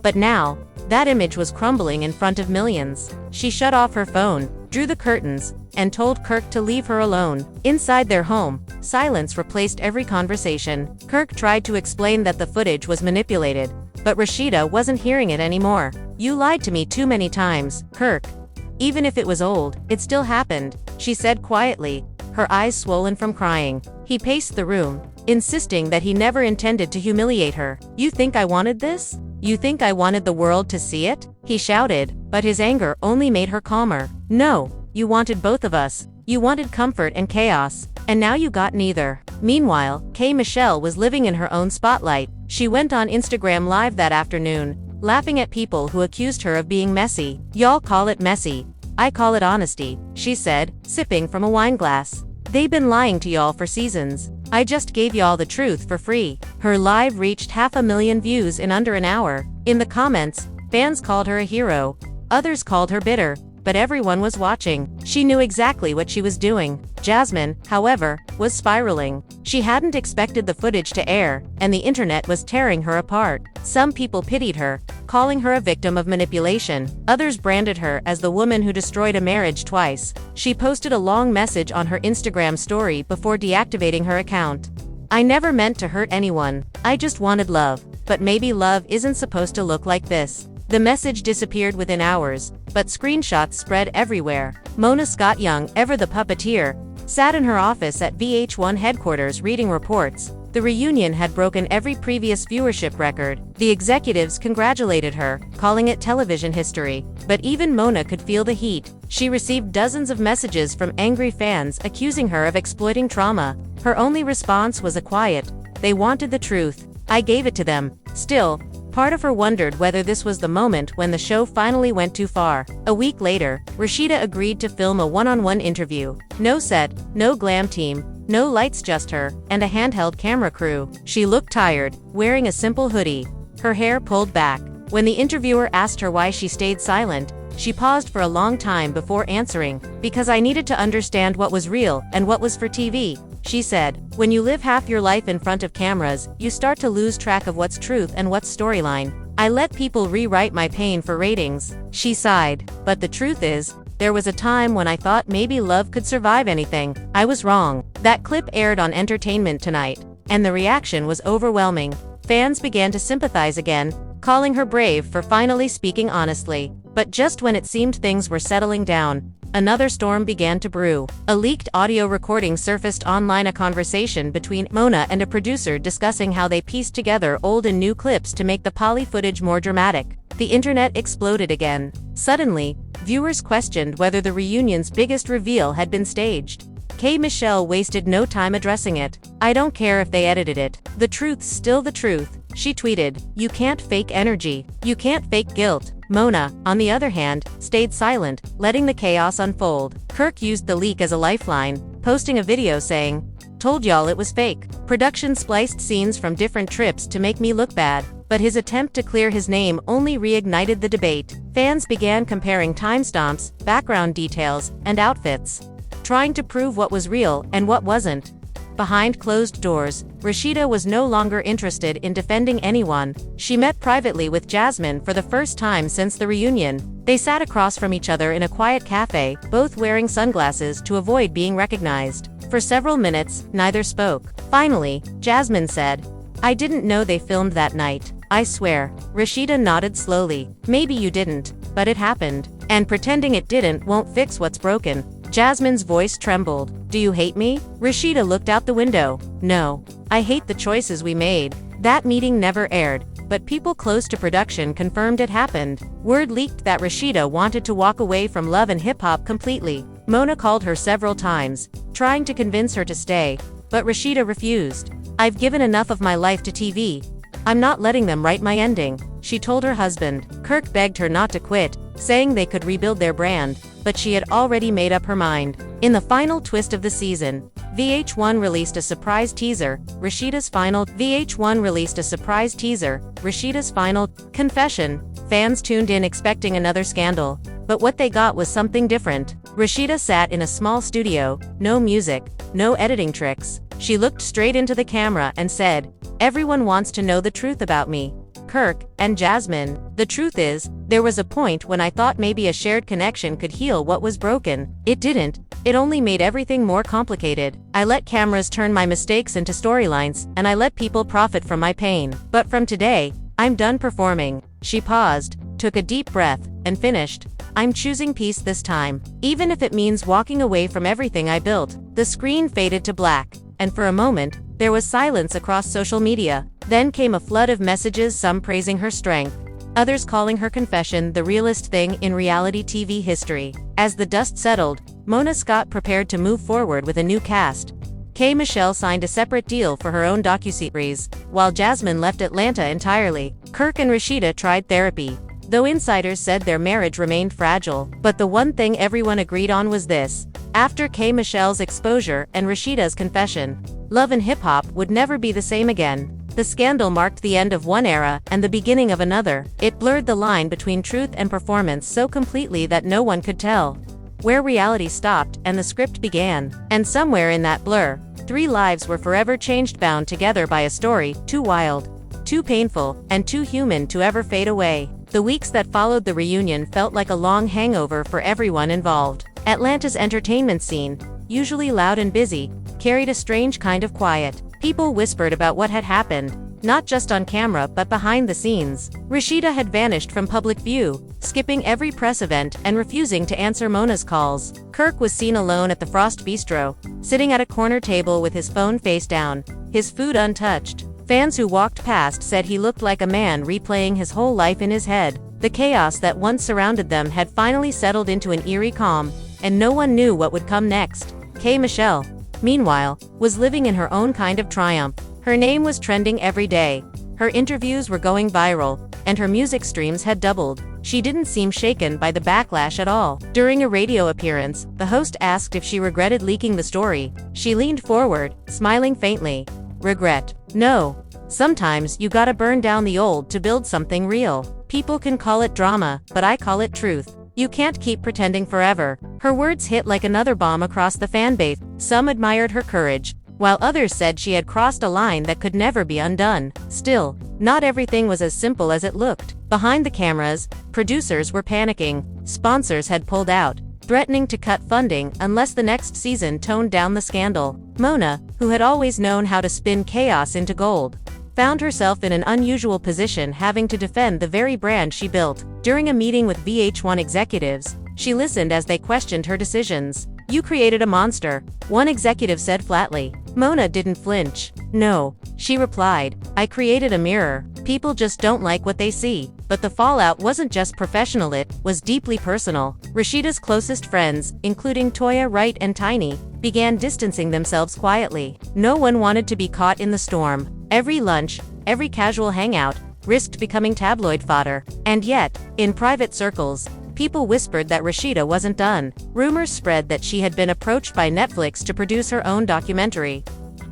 But now, that image was crumbling in front of millions. She shut off her phone, drew the curtains, and told Kirk to leave her alone. Inside their home, silence replaced every conversation. Kirk tried to explain that the footage was manipulated, but Rashida wasn't hearing it anymore. You lied to me too many times, Kirk. Even if it was old, it still happened, she said quietly, her eyes swollen from crying. He paced the room, insisting that he never intended to humiliate her. You think I wanted this? You think I wanted the world to see it? He shouted, but his anger only made her calmer. No, you wanted both of us. You wanted comfort and chaos, and now you got neither. Meanwhile, K. Michelle was living in her own spotlight. She went on Instagram Live that afternoon, laughing at people who accused her of being messy. Y'all call it messy, I call it honesty, she said, sipping from a wine glass. They've been lying to y'all for seasons. I just gave y'all the truth for free. Her live reached 500,000 views in under an hour. In the comments, fans called her a hero. Others called her bitter, but everyone was watching. She knew exactly what she was doing. Jasmine, however, was spiraling. She hadn't expected the footage to air, and the internet was tearing her apart. Some people pitied her, calling her a victim of manipulation. Others branded her as the woman who destroyed a marriage twice. She posted a long message on her Instagram story before deactivating her account. I never meant to hurt anyone. I just wanted love. But maybe love isn't supposed to look like this. The message disappeared within hours, but screenshots spread everywhere. Mona Scott-Young, ever the puppeteer, sat in her office at VH1 headquarters reading reports. The reunion had broken every previous viewership record. The executives congratulated her, calling it television history. But even Mona could feel the heat. She received dozens of messages from angry fans accusing her of exploiting trauma. Her only response was a quiet, "They wanted the truth. I gave it to them." Still, part of her wondered whether this was the moment when the show finally went too far. A week later, Rashida agreed to film a one-on-one interview. No set, no glam team, no lights, just her, and a handheld camera crew. She looked tired, wearing a simple hoodie, her hair pulled back. When the interviewer asked her why she stayed silent, she paused for a long time before answering, "Because I needed to understand what was real and what was for TV." She said, "When you live half your life in front of cameras, you start to lose track of what's truth and what's storyline. I let people rewrite my pain for ratings." She sighed. "But the truth is, there was a time when I thought maybe love could survive anything. I was wrong." That clip aired on Entertainment Tonight, and the reaction was overwhelming. Fans began to sympathize again, calling her brave for finally speaking honestly. But just when it seemed things were settling down, another storm began to brew. A leaked audio recording surfaced online, a conversation between Mona and a producer discussing how they pieced together old and new clips to make the poly footage more dramatic. The internet exploded again. Suddenly, viewers questioned whether the reunion's biggest reveal had been staged. K. Michelle wasted no time addressing it. "I don't care if they edited it. The truth's still the truth," she tweeted. "You can't fake energy. You can't fake guilt." Mona, on the other hand, stayed silent, letting the chaos unfold. Kirk used the leak as a lifeline, posting a video saying, "Told y'all it was fake. Production spliced scenes from different trips to make me look bad." But his attempt to clear his name only reignited the debate. Fans began comparing timestamps, background details, and outfits, trying to prove what was real and what wasn't. Behind closed doors, Rashida was no longer interested in defending anyone. She met privately with Jasmine for the first time since the reunion. They sat across from each other in a quiet cafe, both wearing sunglasses to avoid being recognized. For several minutes, neither spoke. Finally, Jasmine said, "I didn't know they filmed that night. I swear." Rashida nodded slowly. "Maybe you didn't, but it happened. And pretending it didn't won't fix what's broken." Jasmine's voice trembled. "Do you hate me?" Rashida looked out the window. "No. I hate the choices we made." That meeting never aired, but people close to production confirmed it happened. Word leaked that Rashida wanted to walk away from love and hip-hop completely. Mona called her several times, trying to convince her to stay, but Rashida refused. "I've given enough of my life to TV. I'm not letting them write my ending," she told her husband. Kirk begged her not to quit, saying they could rebuild their brand, but she had already made up her mind. In the final twist of the season, VH1 released a surprise teaser, Rashida's final confession. Fans tuned in expecting another scandal, but what they got was something different. Rashida sat in a small studio, no music, no editing tricks. She looked straight into the camera and said, "Everyone wants to know the truth about me. Kirk and Jasmine. The truth is, there was a point when I thought maybe a shared connection could heal what was broken. It didn't. It only made everything more complicated. I let cameras turn my mistakes into storylines, and I let people profit from my pain. But from today, I'm done performing." She paused, took a deep breath, and finished, "I'm choosing peace this time, even if it means walking away from everything I built." The screen faded to black, and for a moment, there was silence across social media. Then came a flood of messages, some praising her strength, others calling her confession the realest thing in reality TV history. As the dust settled, Mona Scott prepared to move forward with a new cast. K. Michelle signed a separate deal for her own docuseries, while Jasmine left Atlanta entirely. Kirk and Rashida tried therapy, though insiders said their marriage remained fragile. But the one thing everyone agreed on was this. After K. Michelle's exposure and Rashida's confession, love and hip-hop would never be the same again. The scandal marked the end of one era and the beginning of another. It blurred the line between truth and performance so completely that no one could tell where reality stopped and the script began. And somewhere in that blur, 3 lives were forever changed, bound together by a story too wild, too painful, and too human to ever fade away. The weeks that followed the reunion felt like a long hangover for everyone involved. Atlanta's entertainment scene, usually loud and busy, carried a strange kind of quiet. People whispered about what had happened, not just on camera but behind the scenes. Rashida had vanished from public view, skipping every press event and refusing to answer Mona's calls. Kirk was seen alone at the Frost Bistro, sitting at a corner table with his phone face down, his food untouched. Fans who walked past said he looked like a man replaying his whole life in his head. The chaos that once surrounded them had finally settled into an eerie calm, and no one knew what would come next. K. Michelle, meanwhile, was living in her own kind of triumph. Her name was trending every day. Her interviews were going viral, and her music streams had doubled. She didn't seem shaken by the backlash at all. During a radio appearance, the host asked if she regretted leaking the story. She leaned forward, smiling faintly. Regret? No. Sometimes you gotta burn down the old to build something real. People can call it drama, but I call it truth. You can't keep pretending forever. Her words hit like another bomb across the fanbase. Some admired her courage, while others said she had crossed a line that could never be undone. Still, not everything was as simple as it looked. Behind the cameras, producers were panicking. Sponsors had pulled out, threatening to cut funding unless the next season toned down the scandal. Mona, who had always known how to spin chaos into gold, found herself in an unusual position, having to defend the very brand she built. During a meeting with VH1 executives, she listened as they questioned her decisions. "You created a monster," one executive said flatly. Mona didn't flinch. "No," she replied, "I created a mirror. People just don't like what they see." But the fallout wasn't just professional, it was deeply personal. Rashida's closest friends, including Toya, Wright, and Tiny, began distancing themselves quietly. No one wanted to be caught in the storm. Every lunch, every casual hangout, risked becoming tabloid fodder. And yet, in private circles, people whispered that Rashida wasn't done. Rumors spread that she had been approached by Netflix to produce her own documentary,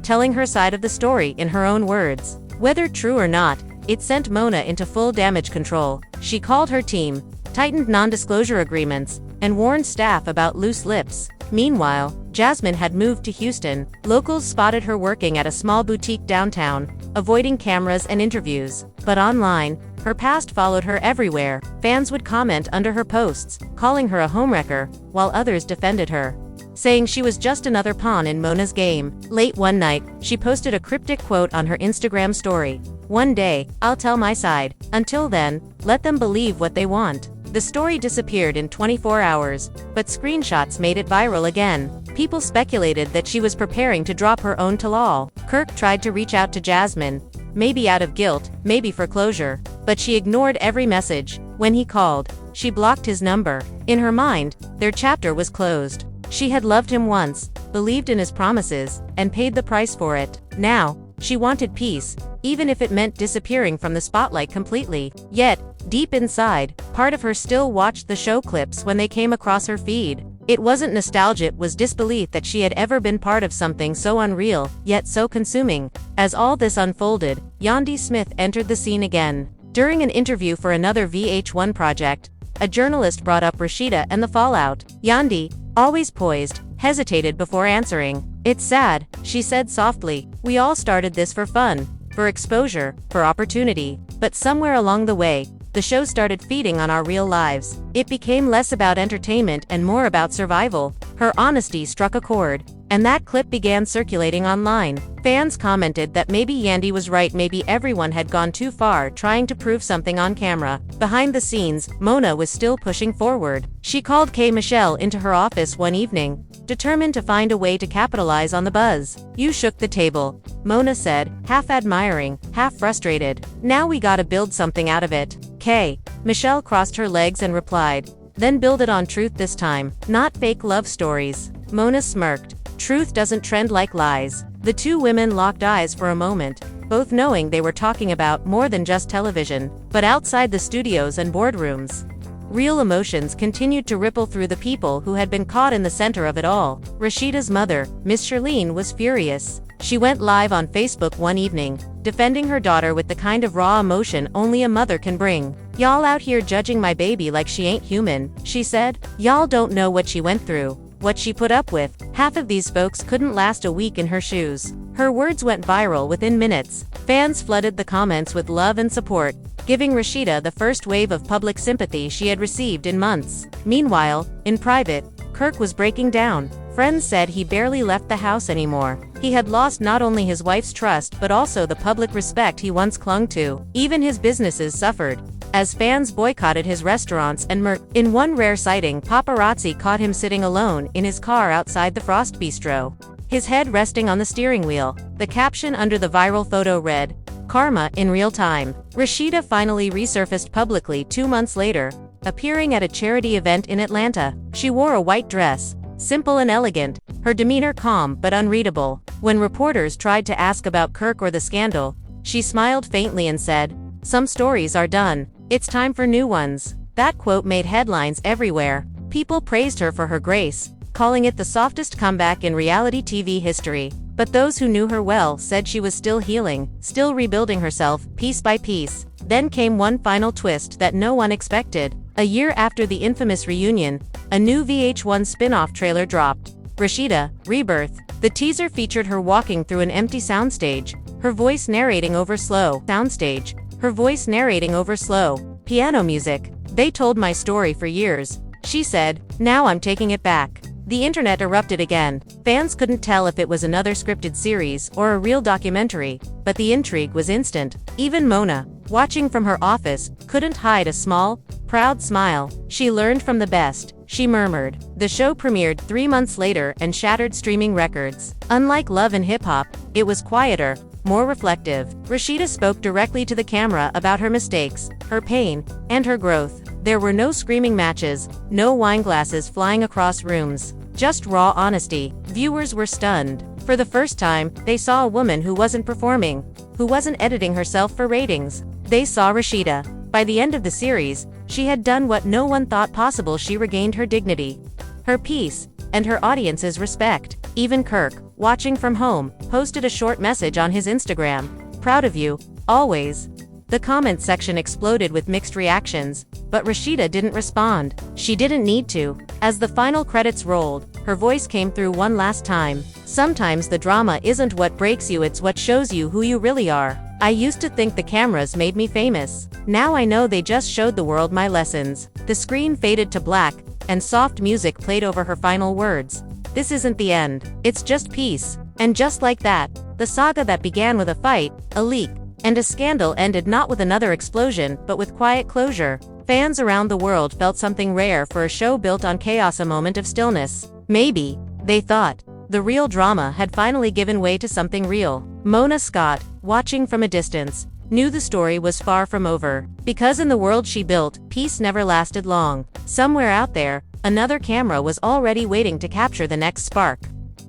telling her side of the story in her own words. Whether true or not, it sent Mona into full damage control. She called her team, tightened non-disclosure agreements, and warned staff about loose lips. Meanwhile, Jasmine had moved to Houston. Locals spotted her working at a small boutique downtown, avoiding cameras and interviews. But online, her past followed her everywhere. Fans would comment under her posts, calling her a homewrecker, while others defended her, saying she was just another pawn in Mona's game. Late one night, she posted a cryptic quote on her Instagram story. "One day, I'll tell my side. Until then, let them believe what they want." The story disappeared in 24 hours, but screenshots made it viral again. People speculated that she was preparing to drop her own tell-all. Kirk tried to reach out to Jasmine, maybe out of guilt, maybe for closure, but she ignored every message. When he called, she blocked his number. In her mind, their chapter was closed. She had loved him once, believed in his promises, and paid the price for it. Now, she wanted peace, even if it meant disappearing from the spotlight completely. Yet, deep inside, part of her still watched the show clips when they came across her feed. It wasn't nostalgia, it was disbelief that she had ever been part of something so unreal, yet so consuming. As all this unfolded, Yandy Smith entered the scene again. During an interview for another VH1 project, a journalist brought up Rashida and the fallout. Yandy, always poised, hesitated before answering. "It's sad," she said softly. "We all started this for fun, for exposure, for opportunity. But somewhere along the way, the show started feeding on our real lives. It became less about entertainment and more about survival." Her honesty struck a chord, and that clip began circulating online. Fans commented that maybe Yandy was right, maybe everyone had gone too far trying to prove something on camera. Behind the scenes, Mona was still pushing forward. She called K. Michelle into her office one evening, determined to find a way to capitalize on the buzz. "You shook the table," Mona said, half admiring, half frustrated. "Now we gotta build something out of it." K. Michelle crossed her legs and replied, "Then build it on truth this time, not fake love stories." Mona smirked. "Truth doesn't trend like lies." The two women locked eyes for a moment, both knowing they were talking about more than just television, but outside the studios and boardrooms. Real emotions continued to ripple through the people who had been caught in the center of it all. Rashida's mother, Miss Shirlene, was furious. She went live on Facebook one evening, defending her daughter with the kind of raw emotion only a mother can bring. "Y'all out here judging my baby like she ain't human," she said. "Y'all don't know what she went through, what she put up with." Half of these folks couldn't last a week in her shoes. Her words went viral within minutes. Fans flooded the comments with love and support, giving Rashida the first wave of public sympathy she had received in months. Meanwhile, in private, Kirk was breaking down. Friends said he barely left the house anymore. He had lost not only his wife's trust but also the public respect he once clung to. Even his businesses suffered, as fans boycotted his restaurants and merch. In one rare sighting, paparazzi caught him sitting alone in his car outside the Frost Bistro, his head resting on the steering wheel. The caption under the viral photo read, "Karma in real time." Rashida finally resurfaced publicly 2 months later, appearing at a charity event in Atlanta. She wore a white dress, simple and elegant, her demeanor calm but unreadable. When reporters tried to ask about Kirk or the scandal, she smiled faintly and said, "Some stories are done. It's time for new ones." That quote made headlines everywhere. People praised her for her grace, calling it the softest comeback in reality TV history. But those who knew her well said she was still healing, still rebuilding herself, piece by piece. Then came one final twist that no one expected. A year after the infamous reunion, a new VH1 spin-off trailer dropped. Rashida, Rebirth. The teaser featured her walking through an empty soundstage, her voice narrating over slow piano music. "They told my story for years," she said. "Now I'm taking it back." The internet erupted again. Fans couldn't tell if it was another scripted series or a real documentary, but the intrigue was instant. Even Mona, watching from her office, couldn't hide a small, proud smile. "She learned from the best," she murmured. The show premiered 3 months later and shattered streaming records. Unlike Love and Hip Hop, it was quieter, more reflective. Rashida spoke directly to the camera about her mistakes, her pain, and her growth. There were no screaming matches, no wine glasses flying across rooms, just raw honesty. Viewers were stunned. For the first time, they saw a woman who wasn't performing, who wasn't editing herself for ratings. They saw Rashida. By the end of the series, she had done what no one thought possible. She regained her dignity, her peace, and her audience's respect. Even Kirk, watching from home, posted a short message on his Instagram. "Proud of you, always." The comment section exploded with mixed reactions, but Rashida didn't respond. She didn't need to. As the final credits rolled, her voice came through one last time. "Sometimes the drama isn't what breaks you, it's what shows you who you really are. I used to think the cameras made me famous. Now I know they just showed the world my lessons." The screen faded to black, and soft music played over her final words. "This isn't the end. It's just peace." And just like that, the saga that began with a fight, a leak, and a scandal ended not with another explosion, but with quiet closure. Fans around the world felt something rare for a show built on chaos, a moment of stillness. Maybe, they thought, the real drama had finally given way to something real. Mona Scott, watching from a distance, knew the story was far from over. Because in the world she built, peace never lasted long. Somewhere out there, another camera was already waiting to capture the next spark,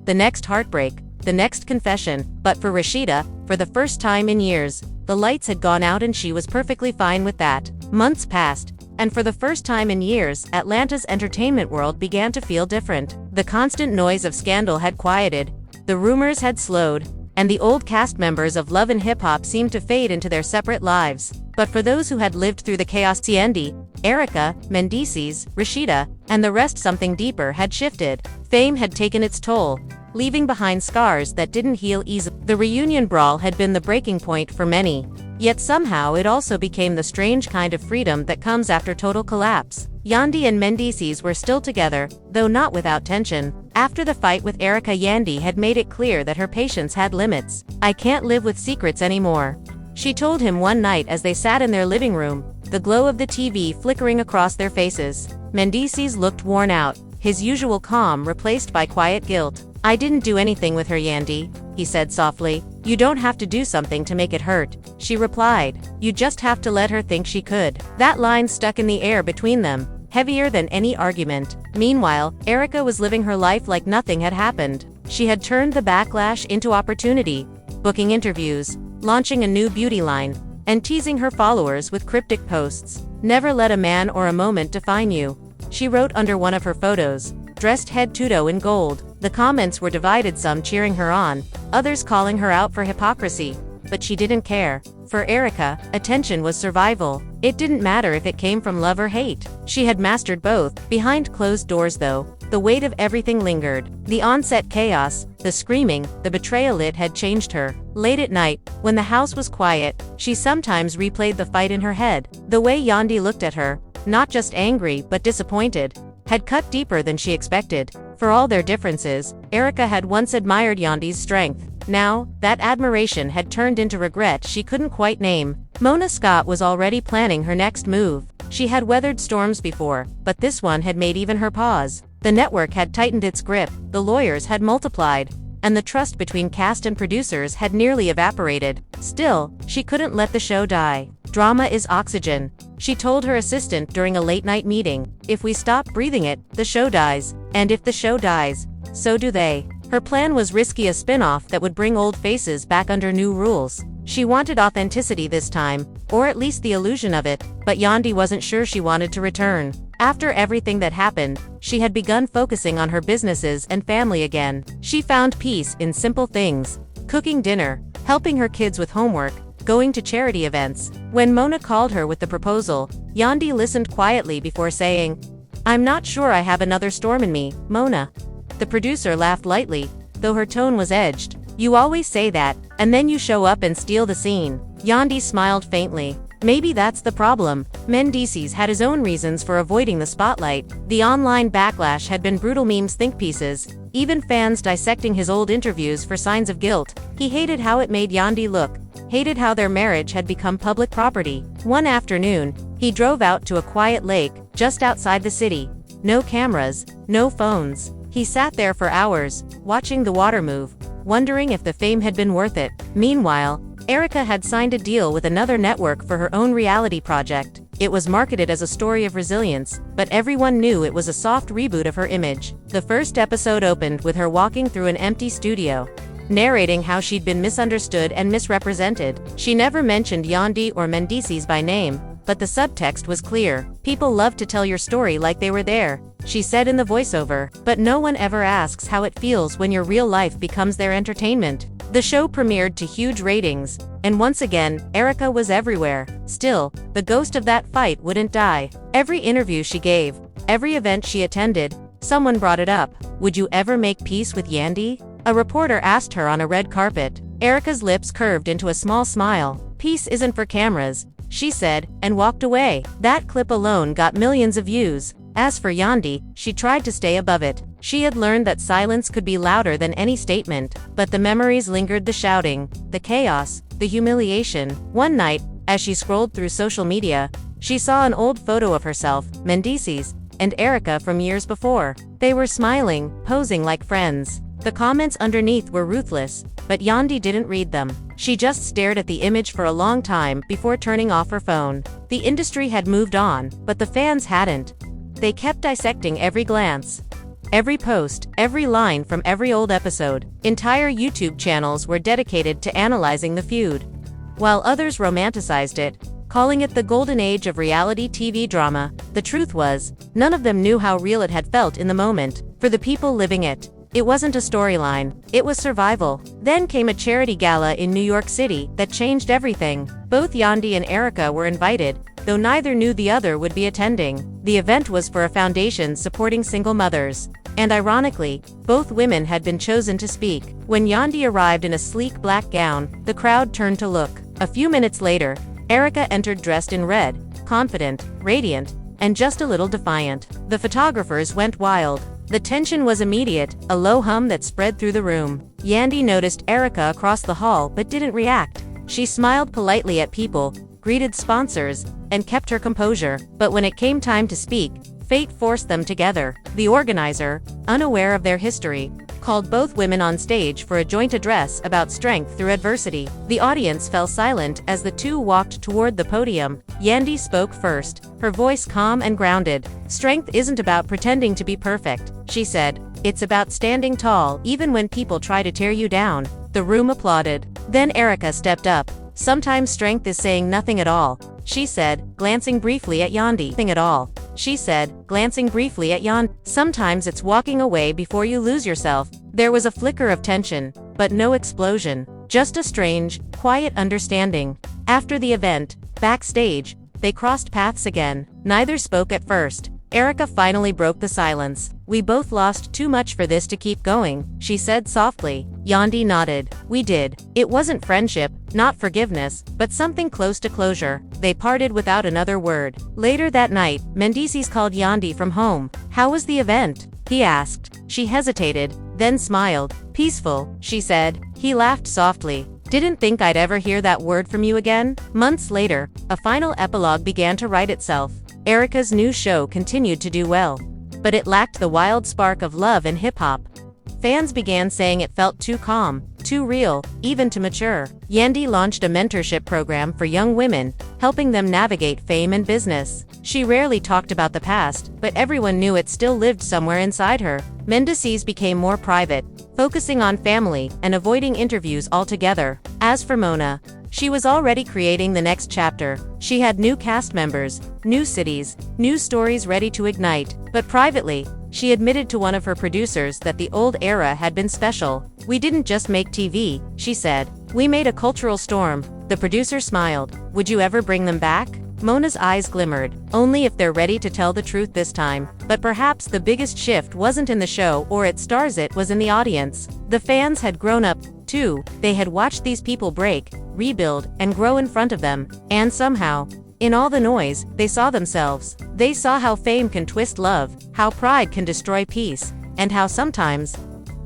the next heartbreak, the next confession. But for Rashida, for the first time in years, the lights had gone out and she was perfectly fine with that. Months passed, and for the first time in years, Atlanta's entertainment world began to feel different. The constant noise of scandal had quieted, the rumors had slowed, and the old cast members of Love and Hip Hop seemed to fade into their separate lives. But for those who had lived through the chaos, Yandy, Erica, Mendeecees, Rashida, and the rest, something deeper had shifted. Fame had taken its toll, leaving behind scars that didn't heal easily. The reunion brawl had been the breaking point for many. Yet somehow it also became the strange kind of freedom that comes after total collapse. Yandy and Mendeecees were still together, though not without tension. After the fight with Erica, Yandy had made it clear that her patience had limits. "I can't live with secrets anymore," she told him one night as they sat in their living room, the glow of the TV flickering across their faces. Mendeecees looked worn out, his usual calm replaced by quiet guilt. "I didn't do anything with her, Yandy," he said softly. "You don't have to do something to make it hurt," she replied. "You just have to let her think she could." That line stuck in the air between them, heavier than any argument. Meanwhile, Erica was living her life like nothing had happened. She had turned the backlash into opportunity, booking interviews, launching a new beauty line, and teasing her followers with cryptic posts. "Never let a man or a moment define you," she wrote under one of her photos, dressed head to toe in gold. The comments were divided, some cheering her on, others calling her out for hypocrisy. But she didn't care. For Erica, attention was survival. It didn't matter if it came from love or hate. She had mastered both. Behind closed doors though, the weight of everything lingered. The on-set chaos, the screaming, the betrayal, it had changed her. Late at night, when the house was quiet, she sometimes replayed the fight in her head. The way Yandy looked at her, not just angry but disappointed, had cut deeper than she expected. For all their differences, Erica had once admired Yandy's strength. Now, that admiration had turned into regret she couldn't quite name. Mona Scott was already planning her next move. She had weathered storms before, but this one had made even her pause. The network had tightened its grip, the lawyers had multiplied, and the trust between cast and producers had nearly evaporated. Still, she couldn't let the show die. "Drama is oxygen," she told her assistant during a late-night meeting. "If we stop breathing it, the show dies. And if the show dies, so do they." Her plan was risky, a spin-off that would bring old faces back under new rules. She wanted authenticity this time, or at least the illusion of it, but Yandy wasn't sure she wanted to return. After everything that happened, she had begun focusing on her businesses and family again. She found peace in simple things: cooking dinner, helping her kids with homework, going to charity events. When Mona called her with the proposal, Yandy listened quietly before saying, "I'm not sure I have another storm in me, Mona." The producer laughed lightly, though her tone was edged. "You always say that, and then you show up and steal the scene." Yandy smiled faintly. Maybe that's the problem. Mendeecees had his own reasons for avoiding the spotlight. The online backlash had been brutal: memes, think pieces, even fans dissecting his old interviews for signs of guilt. He hated how it made Yandy look, hated how their marriage had become public property. One afternoon, he drove out to a quiet lake, just outside the city. No cameras, no phones. He sat there for hours, watching the water move, wondering if the fame had been worth it. Meanwhile, Erica had signed a deal with another network for her own reality project. It was marketed as a story of resilience, but everyone knew it was a soft reboot of her image. The first episode opened with her walking through an empty studio, narrating how she'd been misunderstood and misrepresented. She never mentioned Yandy or Mendeecees by name, but the subtext was clear. "People love to tell your story like they were there," she said in the voiceover, "but no one ever asks how it feels when your real life becomes their entertainment." The show premiered to huge ratings, and once again, Erica was everywhere. Still, the ghost of that fight wouldn't die. Every interview she gave, every event she attended, someone brought it up. "Would you ever make peace with Yandy?" a reporter asked her on a red carpet. Erica's lips curved into a small smile. "Peace isn't for cameras," she said, and walked away. That clip alone got millions of views. As for Yandy, she tried to stay above it. She had learned that silence could be louder than any statement, but the memories lingered: the shouting, the chaos, the humiliation. One night, as she scrolled through social media, she saw an old photo of herself, Mendeecees, and Erica from years before. They were smiling, posing like friends. The comments underneath were ruthless, but Yandy didn't read them. She just stared at the image for a long time before turning off her phone. The industry had moved on, but the fans hadn't. They kept dissecting every glance, every post, every line from every old episode. Entire YouTube channels were dedicated to analyzing the feud, while others romanticized it, calling it the golden age of reality TV drama. The truth was, none of them knew how real it had felt in the moment. For the people living it, it wasn't a storyline, it was survival. Then came a charity gala in New York City that changed everything. Both Yandy and Erica were invited, though neither knew the other would be attending. The event was for a foundation supporting single mothers, and ironically, both women had been chosen to speak. When Yandy arrived in a sleek black gown, the crowd turned to look. A few minutes later, Erica entered dressed in red, confident, radiant, and just a little defiant. The photographers went wild. The tension was immediate, a low hum that spread through the room. Yandy noticed Erica across the hall but didn't react. She smiled politely at people, greeted sponsors, and kept her composure. But when it came time to speak, fate forced them together. The organizer, unaware of their history, called both women on stage for a joint address about strength through adversity. The audience fell silent as the two walked toward the podium. Yandy spoke first, her voice calm and grounded. "Strength isn't about pretending to be perfect," she said. "It's about standing tall even when people try to tear you down." The room applauded. Then Erica stepped up. Sometimes strength is saying nothing at all, she said, glancing briefly at Yandy. Nothing at all, she said, glancing briefly at Yandy. Sometimes it's walking away before you lose yourself. There was a flicker of tension, but no explosion. Just a strange, quiet understanding. After the event, backstage, they crossed paths again. Neither spoke at first. Erica finally broke the silence. We both lost too much for this to keep going, she said softly. Yandy nodded. We did. It wasn't friendship, not forgiveness, but something close to closure. They parted without another word. Later that night, Mendeecees called Yandy from home. How was the event? He asked. She hesitated, then smiled. Peaceful, she said. He laughed softly. Didn't think I'd ever hear that word from you again? Months later, a final epilogue began to write itself. Erica's new show continued to do well, but it lacked the wild spark of love and hip-hop. Fans began saying it felt too calm, too real, even too mature. Yandy launched a mentorship program for young women, helping them navigate fame and business. She rarely talked about the past, but everyone knew it still lived somewhere inside her. Mendeecees became more private, focusing on family and avoiding interviews altogether. As for Mona, she was already creating the next chapter. She had new cast members, new cities, new stories ready to ignite. But privately, she admitted to one of her producers that the old era had been special. We didn't just make TV, she said. We made a cultural storm. The producer smiled. Would you ever bring them back? Mona's eyes glimmered. Only if they're ready to tell the truth this time. But perhaps the biggest shift wasn't in the show or its stars, it was in the audience. The fans had grown up, too. They had watched these people break, rebuild, and grow in front of them. And somehow, in all the noise, they saw themselves. They saw how fame can twist love, how pride can destroy peace, and how sometimes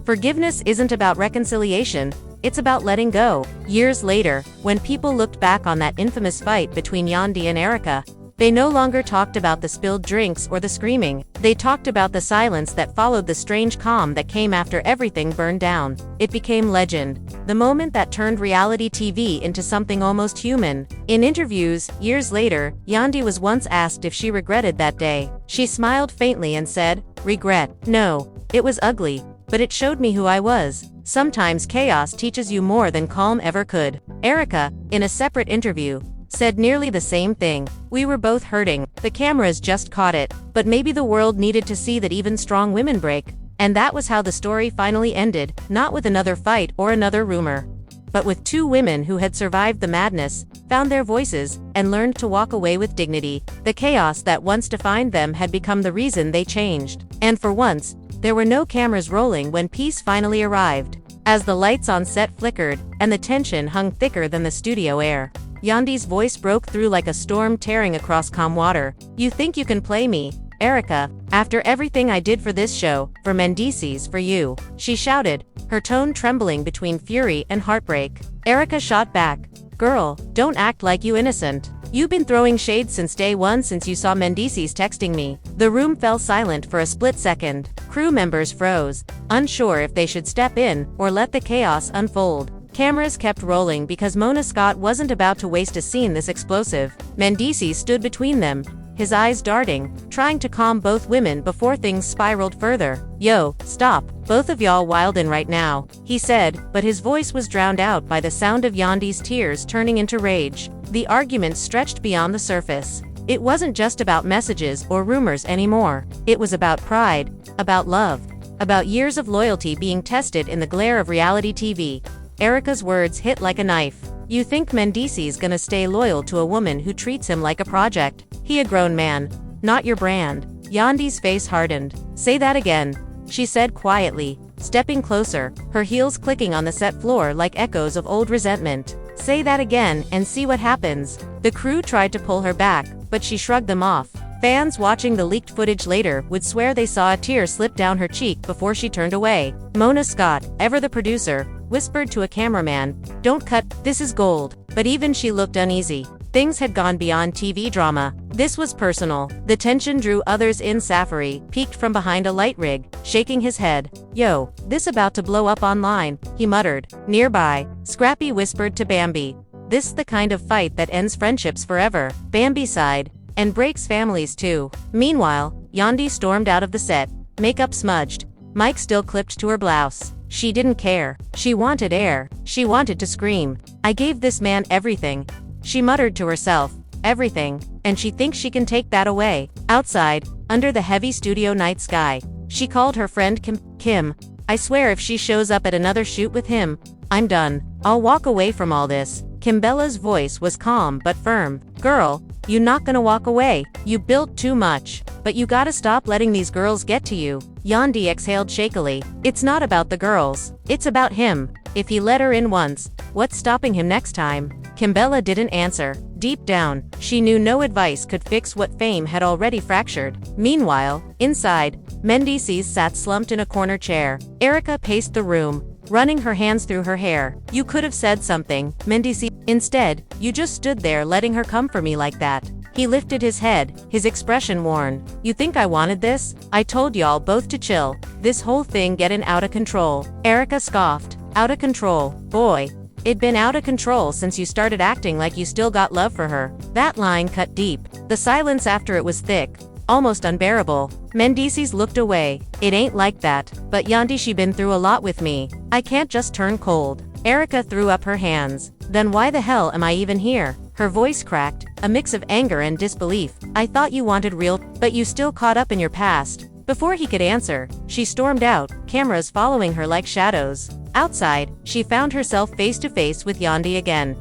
forgiveness isn't about reconciliation, it's about letting go. Years later, when people looked back on that infamous fight between Yandy and Erica, they no longer talked about the spilled drinks or the screaming. They talked about the silence that followed, the strange calm that came after everything burned down. It became legend, the moment that turned reality TV into something almost human. In interviews, years later, Yandy was once asked if she regretted that day. She smiled faintly and said, "Regret? No. It was ugly, but it showed me who I was." Sometimes chaos teaches you more than calm ever could. Erica, in a separate interview, said nearly the same thing. We were both hurting. The cameras just caught it. But maybe the world needed to see that even strong women break. And that was how the story finally ended, not with another fight or another rumor, but with two women who had survived the madness, found their voices, and learned to walk away with dignity. The chaos that once defined them had become the reason they changed. And for once, there were no cameras rolling when peace finally arrived. As the lights on set flickered, and the tension hung thicker than the studio air, Yandy's voice broke through like a storm tearing across calm water. You think you can play me, Erica, after everything I did for this show, for Mendeecees, for you, she shouted, her tone trembling between fury and heartbreak. Erica shot back, girl, don't act like you innocent. You've been throwing shade since day one, since you saw Mendeecees texting me. The room fell silent for a split second. Crew members froze, unsure if they should step in or let the chaos unfold. Cameras kept rolling because Mona Scott wasn't about to waste a scene this explosive. Mendeecees stood between them, his eyes darting, trying to calm both women before things spiraled further. Yo, stop, both of y'all wildin' right now, he said, but his voice was drowned out by the sound of Yandy's tears turning into rage. The argument stretched beyond the surface. It wasn't just about messages or rumors anymore. It was about pride, about love, about years of loyalty being tested in the glare of reality TV. Erica's words hit like a knife. You think Mendeecees gonna stay loyal to a woman who treats him like a project? He a grown man, not your brand. Yandy's face hardened. Say that again, she said quietly, stepping closer, her heels clicking on the set floor like echoes of old resentment. Say that again and see what happens. The crew tried to pull her back, but she shrugged them off. Fans watching the leaked footage later would swear they saw a tear slip down her cheek before she turned away. Mona Scott, ever the producer, whispered to a cameraman, "Don't cut, this is gold." But even she looked uneasy. Things had gone beyond TV drama. This was personal. The tension drew others in. Safari peeked from behind a light rig, shaking his head. Yo, this about to blow up online, he muttered. Nearby, Scrappy whispered to Bambi, this the kind of fight that ends friendships forever. Bambi sighed, and breaks families too. Meanwhile, Yandy stormed out of the set, makeup smudged, mic still clipped to her blouse. She didn't care. She wanted air. She wanted to scream. I gave this man everything. She muttered to herself. Everything. And she thinks she can take that away. Outside, under the heavy studio night sky, she called her friend Kim. I swear if she shows up at another shoot with him, I'm done. I'll walk away from all this. Kimbella's voice was calm but firm. Girl, you not gonna walk away. You built too much. But you gotta stop letting these girls get to you. Yandy exhaled shakily. It's not about the girls. It's about him. If he let her in once, what's stopping him next time? Kimbella didn't answer. Deep down, she knew no advice could fix what Fame had already fractured. Meanwhile, inside, Mendeecees sat slumped in a corner chair. Erica paced the room, running her hands through her hair. You could have said something, Mendeecees. Instead, you just stood there letting her come for me like that. He lifted his head, his expression worn. You think I wanted this? I told y'all both to chill. This whole thing getting out of control. Erica scoffed. Out of control. Boy. It'd been out of control since you started acting like you still got love for her. That line cut deep. The silence after it was thick, almost unbearable. Mendeecees looked away. It ain't like that. But Yandy, she been through a lot with me. I can't just turn cold. Erica threw up her hands. Then why the hell am I even here? Her voice cracked, a mix of anger and disbelief. I thought you wanted real, but you still caught up in your past. Before he could answer, she stormed out, cameras following her like shadows. Outside, she found herself face to face with Yandy again.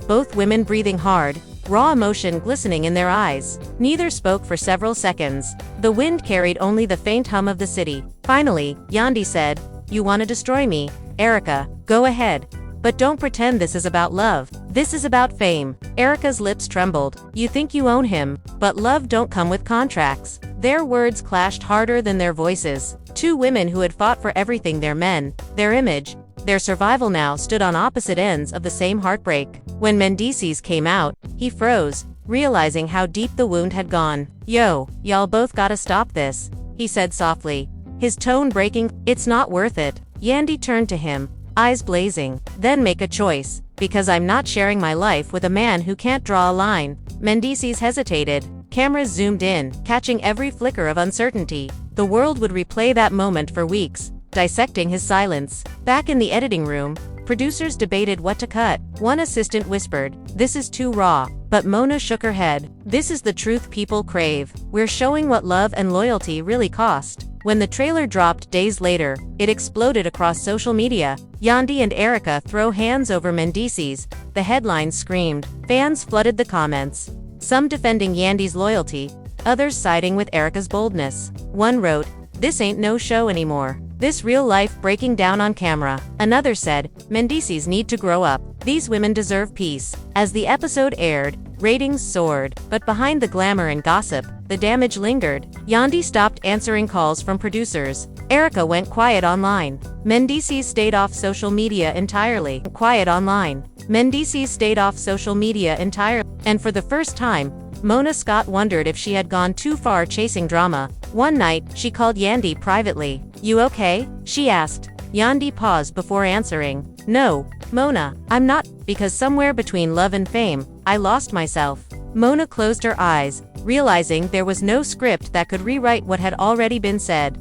Both women breathing hard, raw emotion glistening in their eyes. Neither spoke for several seconds. The wind carried only the faint hum of the city. Finally, Yandy said, You want to destroy me? Erica, go ahead. But don't pretend this is about love. This is about fame. Erica's lips trembled. You think you own him, but love don't come with contracts. Their words clashed harder than their voices. Two women who had fought for everything, their men, their image, their survival, now stood on opposite ends of the same heartbreak. When Mendeecees came out, he froze, realizing how deep the wound had gone. Yo, y'all both gotta stop this, he said softly, his tone breaking. It's not worth it. Yandy turned to him, eyes blazing. Then make a choice, because I'm not sharing my life with a man who can't draw a line. Mendeecees hesitated. Cameras zoomed in, catching every flicker of uncertainty. The world would replay that moment for weeks, dissecting his silence. Back in the editing room, producers debated what to cut. One assistant whispered, "This is too raw." But Mona shook her head. "This is the truth people crave. We're showing what love and loyalty really cost." When the trailer dropped days later, it exploded across social media. Yandy and Erica throw hands over Mendeecees, the headlines screamed. Fans flooded the comments, some defending Yandy's loyalty, others siding with Erica's boldness. One wrote, "This ain't no show anymore. This real life breaking down on camera." Another said, "Mendeecees need to grow up. These women deserve peace." As the episode aired, ratings soared, but behind the glamour and gossip, the damage lingered. Yandy stopped answering calls from producers. Erica went quiet online. Mendeecees stayed off social media entirely. Mendeecees stayed off social media entirely. And for the first time, Mona Scott wondered if she had gone too far chasing drama. One night, she called Yandy privately. "You okay?" she asked. Yandy paused before answering. "No, Mona, I'm not, because somewhere between love and fame, I lost myself." Mona closed her eyes, realizing there was no script that could rewrite what had already been said.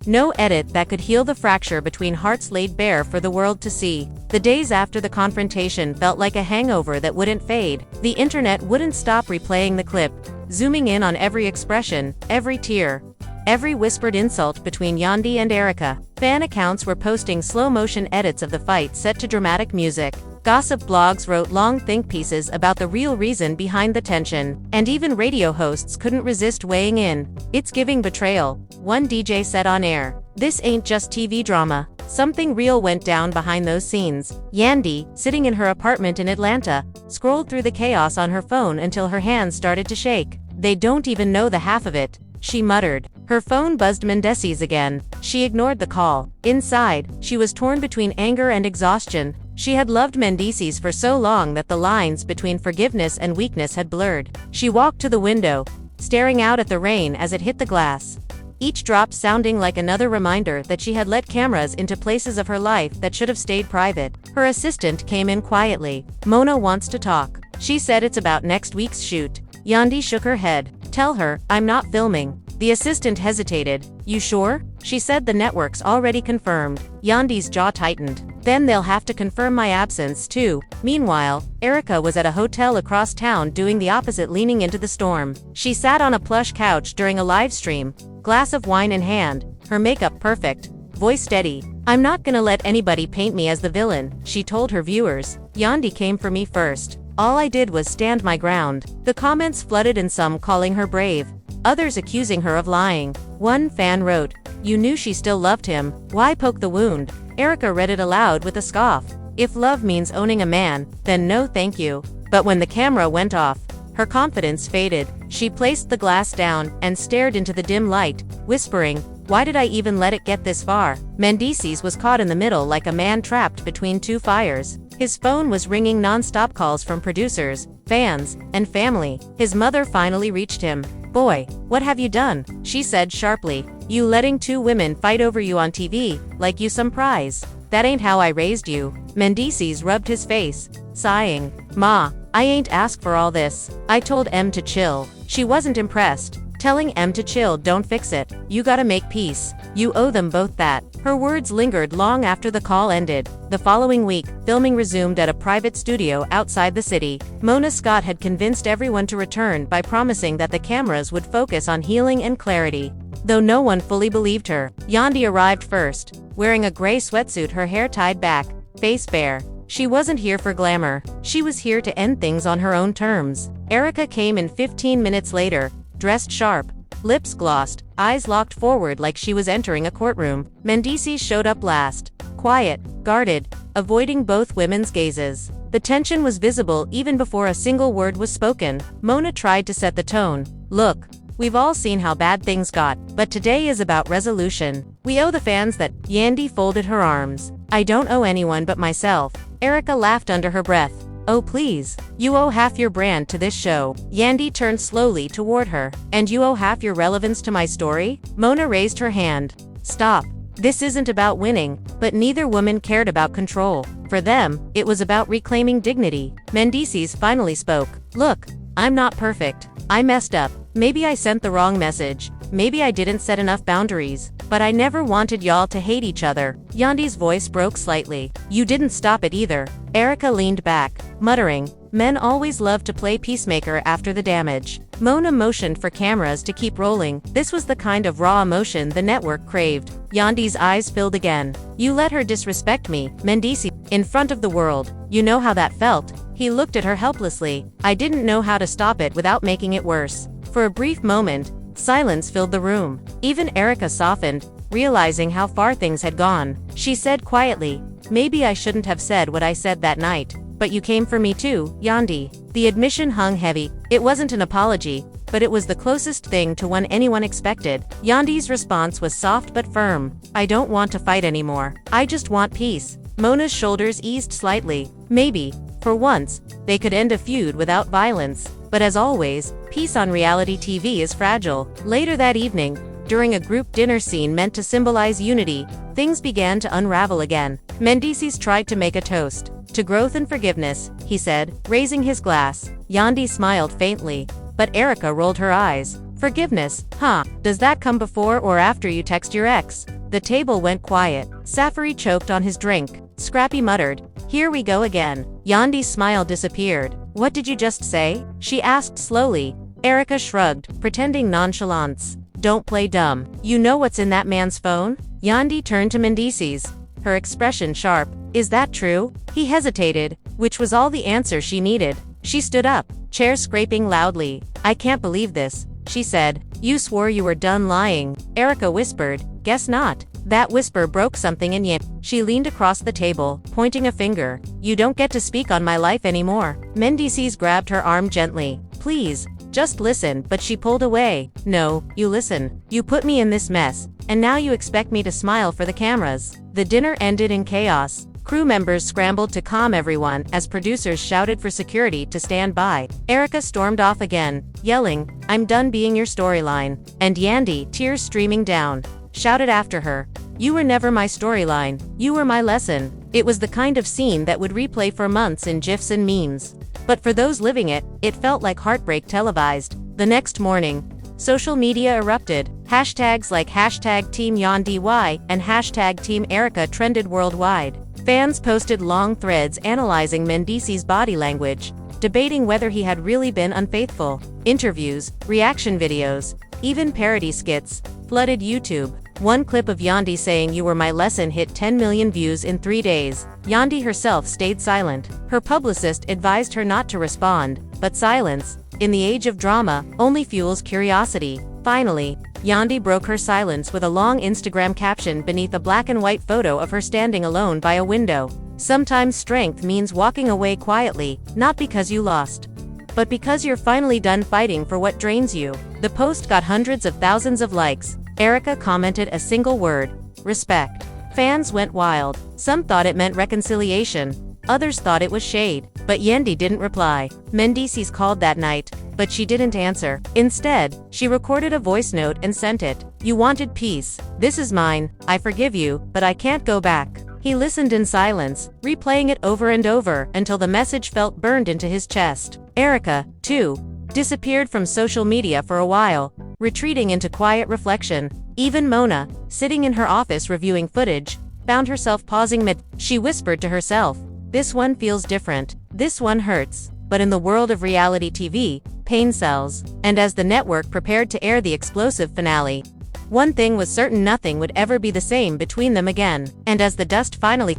No edit that could heal the fracture between hearts laid bare for the world to see. The days after the confrontation felt like a hangover that wouldn't fade. The internet wouldn't stop replaying the clip, zooming in on every expression, every tear, every whispered insult between Yandy and Erica. Fan accounts were posting slow-motion edits of the fight set to dramatic music. Gossip blogs wrote long think pieces about the real reason behind the tension. And even radio hosts couldn't resist weighing in. "It's giving betrayal," one DJ said on air. "This ain't just TV drama. Something real went down behind those scenes." Yandy, sitting in her apartment in Atlanta, scrolled through the chaos on her phone until her hands started to shake. "They don't even know the half of it," she muttered. Her phone buzzed Mendeecees again. She ignored the call. Inside, she was torn between anger and exhaustion. She had loved Mendeecees for so long that the lines between forgiveness and weakness had blurred. She walked to the window, staring out at the rain as it hit the glass, each drop sounding like another reminder that she had let cameras into places of her life that should have stayed private. Her assistant came in quietly. "Mona wants to talk. She said it's about next week's shoot." Yandy shook her head. "Tell her, I'm not filming." The assistant hesitated. "You sure?" She said the network's already confirmed. Yandy's jaw tightened. Then they'll have to confirm my absence, too. Meanwhile, Erica was at a hotel across town doing the opposite, leaning into the storm. She sat on a plush couch during a live stream, glass of wine in hand, her makeup perfect, voice steady. "I'm not gonna let anybody paint me as the villain," she told her viewers. "Yandy came for me first. All I did was stand my ground." The comments flooded, and some calling her brave, others accusing her of lying. One fan wrote, "You knew she still loved him. Why poke the wound?" Erica read it aloud with a scoff. "If love means owning a man, then no thank you." But when the camera went off, her confidence faded. She placed the glass down and stared into the dim light, whispering, "Why did I even let it get this far?" Mendeecees was caught in the middle like a man trapped between two fires. His phone was ringing non-stop, calls from producers, fans, and family. His mother finally reached him. "Boy, what have you done?" she said sharply. "You letting two women fight over you on TV, like you some prize. That ain't how I raised you." Mendeecees rubbed his face, sighing. "Ma, I ain't asked for all this. I told Em to chill." She wasn't impressed. Telling Em to chill don't fix it. You gotta make peace. You owe them both that. Her words lingered long after the call ended. The following week, filming resumed at a private studio outside the city. Mona Scott had convinced everyone to return by promising that the cameras would focus on healing and clarity. Though no one fully believed her, Yandy arrived first, wearing a gray sweatsuit, her hair tied back, face bare. She wasn't here for glamour. She was here to end things on her own terms. Erica came in 15 minutes later, dressed sharp, lips glossed, eyes locked forward like she was entering a courtroom. Mendeecees showed up last, quiet, guarded, avoiding both women's gazes. The tension was visible even before a single word was spoken. Mona tried to set the tone. "Look, we've all seen how bad things got, but today is about resolution. We owe the fans that." Yandy folded her arms. "I don't owe anyone but myself." Erica laughed under her breath. "Oh please, you owe half your brand to this show." Yandy turned slowly toward her. "And you owe half your relevance to my story?" Mona raised her hand. "Stop. This isn't about winning." But neither woman cared about control. For them, it was about reclaiming dignity. Mendeecees finally spoke. "Look, I'm not perfect. I messed up. Maybe I sent the wrong message. Maybe I didn't set enough boundaries. But I never wanted y'all to hate each other." Yandy's voice broke slightly. "You didn't stop it either." Erica leaned back, muttering, "Men always love to play peacemaker after the damage." Mona motioned for cameras to keep rolling. This was the kind of raw emotion the network craved. Yandy's eyes filled again. "You let her disrespect me, Mendeecees, in front of the world. You know how that felt." He looked at her helplessly. "I didn't know how to stop it without making it worse." For a brief moment, silence filled the room. Even Erica softened, realizing how far things had gone. She said quietly, "Maybe I shouldn't have said what I said that night. But you came for me too, Yandy." The admission hung heavy. It wasn't an apology, but it was the closest thing to one anyone expected. Yandy's response was soft but firm. "I don't want to fight anymore. I just want peace." Mona's shoulders eased slightly. Maybe, for once, they could end a feud without violence. But as always, peace on reality TV is fragile. Later that evening, during a group dinner scene meant to symbolize unity, things began to unravel again. Mendeecees tried to make a toast. "To growth and forgiveness," he said, raising his glass. Yandy smiled faintly, but Erica rolled her eyes. "Forgiveness, huh? Does that come before or after you text your ex?" The table went quiet. Safari choked on his drink. Scrappy muttered, "Here we go again." Yandy's smile disappeared. "What did you just say?" she asked slowly. Erica shrugged, pretending nonchalance. "Don't play dumb. You know what's in that man's phone?" Yandy turned to Mendeecees, her expression sharp. "Is that true?" He hesitated, which was all the answer she needed. She stood up, chair scraping loudly. "I can't believe this," she said. "You swore you were done lying." Erica whispered, "Guess not." That whisper broke something in Yandy. She leaned across the table, pointing a finger. "You don't get to speak on my life anymore." Mendeecees grabbed her arm gently. "Please, just listen." But she pulled away. "No, you listen. You put me in this mess, and now you expect me to smile for the cameras." The dinner ended in chaos. Crew members scrambled to calm everyone as producers shouted for security to stand by. Erica stormed off again, yelling, "I'm done being your storyline." And Yandy, tears streaming down, shouted after her, "You were never my storyline. You were my lesson." It was the kind of scene that would replay for months in GIFs and memes. But for those living it, it felt like heartbreak televised. The next morning, social media erupted. Hashtags like hashtag Team Yandy and hashtag Team Erica trended worldwide. Fans posted long threads analyzing Mendeecees' body language, debating whether he had really been unfaithful. Interviews, reaction videos, even parody skits flooded YouTube. One clip of Yandy saying "You were my lesson" hit 10 million views in 3 days. Yandy herself stayed silent. Her publicist advised her not to respond, but silence, in the age of drama, only fuels curiosity. Finally, Yandy broke her silence with a long Instagram caption beneath a black and white photo of her standing alone by a window. Sometimes strength means walking away quietly, not because you lost, but because you're finally done fighting for what drains you. The post got hundreds of thousands of likes. Erica commented a single word: respect. Fans went wild. Some thought it meant reconciliation. Others thought it was shade. But Yandy didn't reply. Mendeecees called that night, but she didn't answer. Instead, she recorded a voice note and sent it. "You wanted peace. This is mine. I forgive you, but I can't go back." He listened in silence, replaying it over and over until the message felt burned into his chest. Erica, too, disappeared from social media for a while, retreating into quiet reflection. Even Mona, sitting in her office reviewing footage, found herself pausing mid. She whispered to herself, "This one feels different. This one hurts." But in the world of reality TV, pain sells. And as the network prepared to air the explosive finale, one thing was certain: nothing would ever be the same between them again. And as the dust finally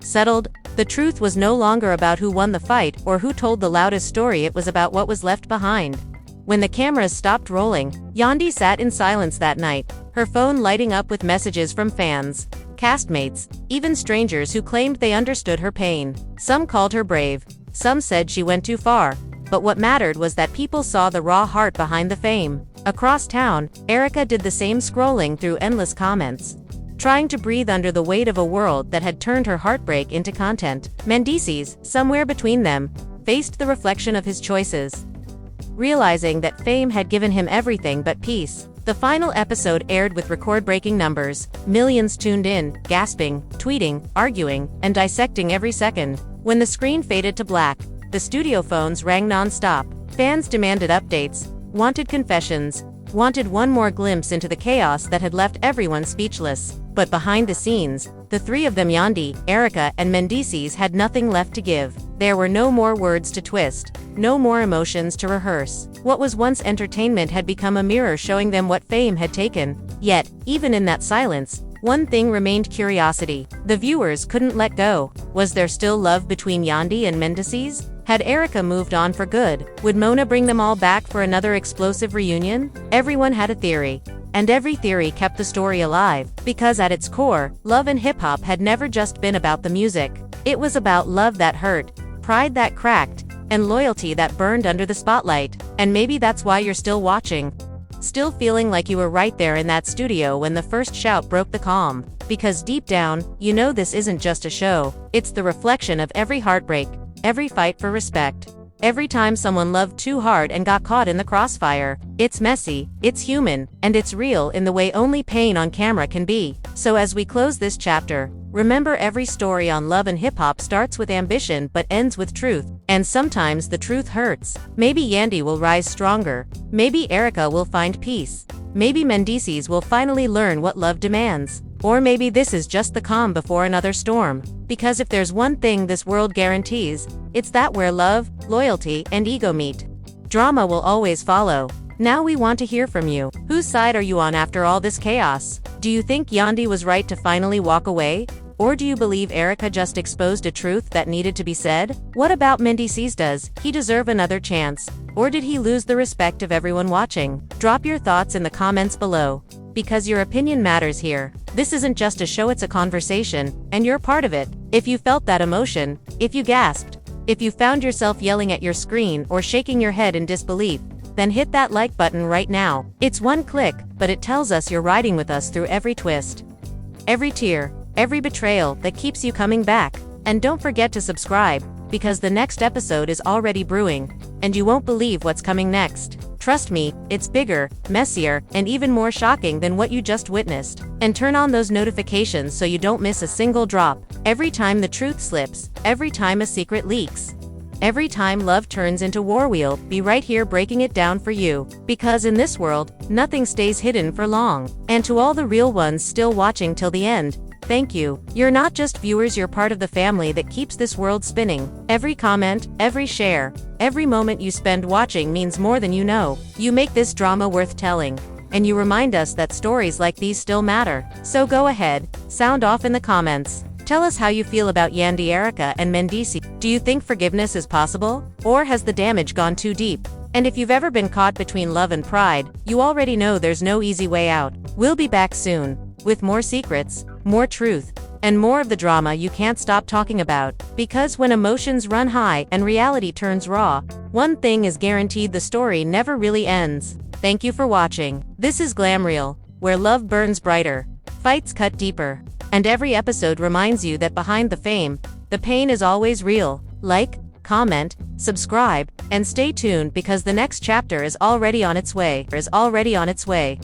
settled, the truth was no longer about who won the fight or who told the loudest story. It was about what was left behind. When the cameras stopped rolling, Yandy sat in silence that night, her phone lighting up with messages from fans, castmates, even strangers who claimed they understood her pain. Some called her brave, some said she went too far, but what mattered was that people saw the raw heart behind the fame. Across town, Erica did the same, scrolling through endless comments, trying to breathe under the weight of a world that had turned her heartbreak into content. Mendeecees, somewhere between them, faced the reflection of his choices, realizing that fame had given him everything but peace. The final episode aired with record-breaking numbers. Millions tuned in, gasping, tweeting, arguing, and dissecting every second. When the screen faded to black, the studio phones rang non-stop. Fans demanded updates, wanted confessions, wanted one more glimpse into the chaos that had left everyone speechless. But behind the scenes, the three of them, Yandy, Erica, and Mendeecees, had nothing left to give. There were no more words to twist, no more emotions to rehearse. What was once entertainment had become a mirror showing them what fame had taken. Yet, even in that silence, one thing remained: curiosity. The viewers couldn't let go. Was there still love between Yandy and Mendeecees? Had Erica moved on for good? Would Mona bring them all back for another explosive reunion? Everyone had a theory. And every theory kept the story alive, because at its core, love and hip-hop had never just been about the music. It was about love that hurt, pride that cracked, and loyalty that burned under the spotlight. And maybe that's why you're still watching, still feeling like you were right there in that studio when the first shout broke the calm. Because deep down, you know this isn't just a show. It's the reflection of every heartbreak, every fight for respect, every time someone loved too hard and got caught in the crossfire. It's messy, it's human, and it's real in the way only pain on camera can be. So as we close this chapter, remember, every story on love and hip-hop starts with ambition but ends with truth. And sometimes the truth hurts. Maybe Yandy will rise stronger. Maybe Erica will find peace. Maybe Mendeecees will finally learn what love demands. Or maybe this is just the calm before another storm. Because if there's one thing this world guarantees, it's that where love, loyalty, and ego meet, drama will always follow. Now we want to hear from you. Whose side are you on after all this chaos? Do you think Yandy was right to finally walk away? Or do you believe Erica just exposed a truth that needed to be said? What about Mendeecees? Does he deserve another chance? Or did he lose the respect of everyone watching? Drop your thoughts in the comments below, because your opinion matters here. This isn't just a show, it's a conversation, and you're part of it. If you felt that emotion, if you gasped, if you found yourself yelling at your screen or shaking your head in disbelief, then hit that like button right now. It's one click, but it tells us you're riding with us through every twist, every tear, every betrayal that keeps you coming back. And don't forget to subscribe, because the next episode is already brewing, and you won't believe what's coming next. Trust me, it's bigger, messier, and even more shocking than what you just witnessed. And turn on those notifications so you don't miss a single drop. Every time the truth slips, every time a secret leaks, Every time love turns into war, we'll be right here breaking it down for you. Because in this world, nothing stays hidden for long. And to all the real ones still watching till the end, thank you. You're not just viewers, you're part of the family that keeps this world spinning. Every comment, every share, every moment you spend watching means more than you know. You make this drama worth telling. And you remind us that stories like these still matter. So go ahead, sound off in the comments. Tell us how you feel about Yandy, Erica, and Mendeecees. Do you think forgiveness is possible? Or has the damage gone too deep? And if you've ever been caught between love and pride, you already know there's no easy way out. We'll be back soon, with more secrets, more truth, and more of the drama you can't stop talking about. Because when emotions run high and reality turns raw, one thing is guaranteed: the story never really ends. Thank you for watching. This is Glamreal, where love burns brighter, fights cut deeper, and every episode reminds you that behind the fame, the pain is always real. Like, comment, subscribe, and stay tuned because the next chapter is already on its way.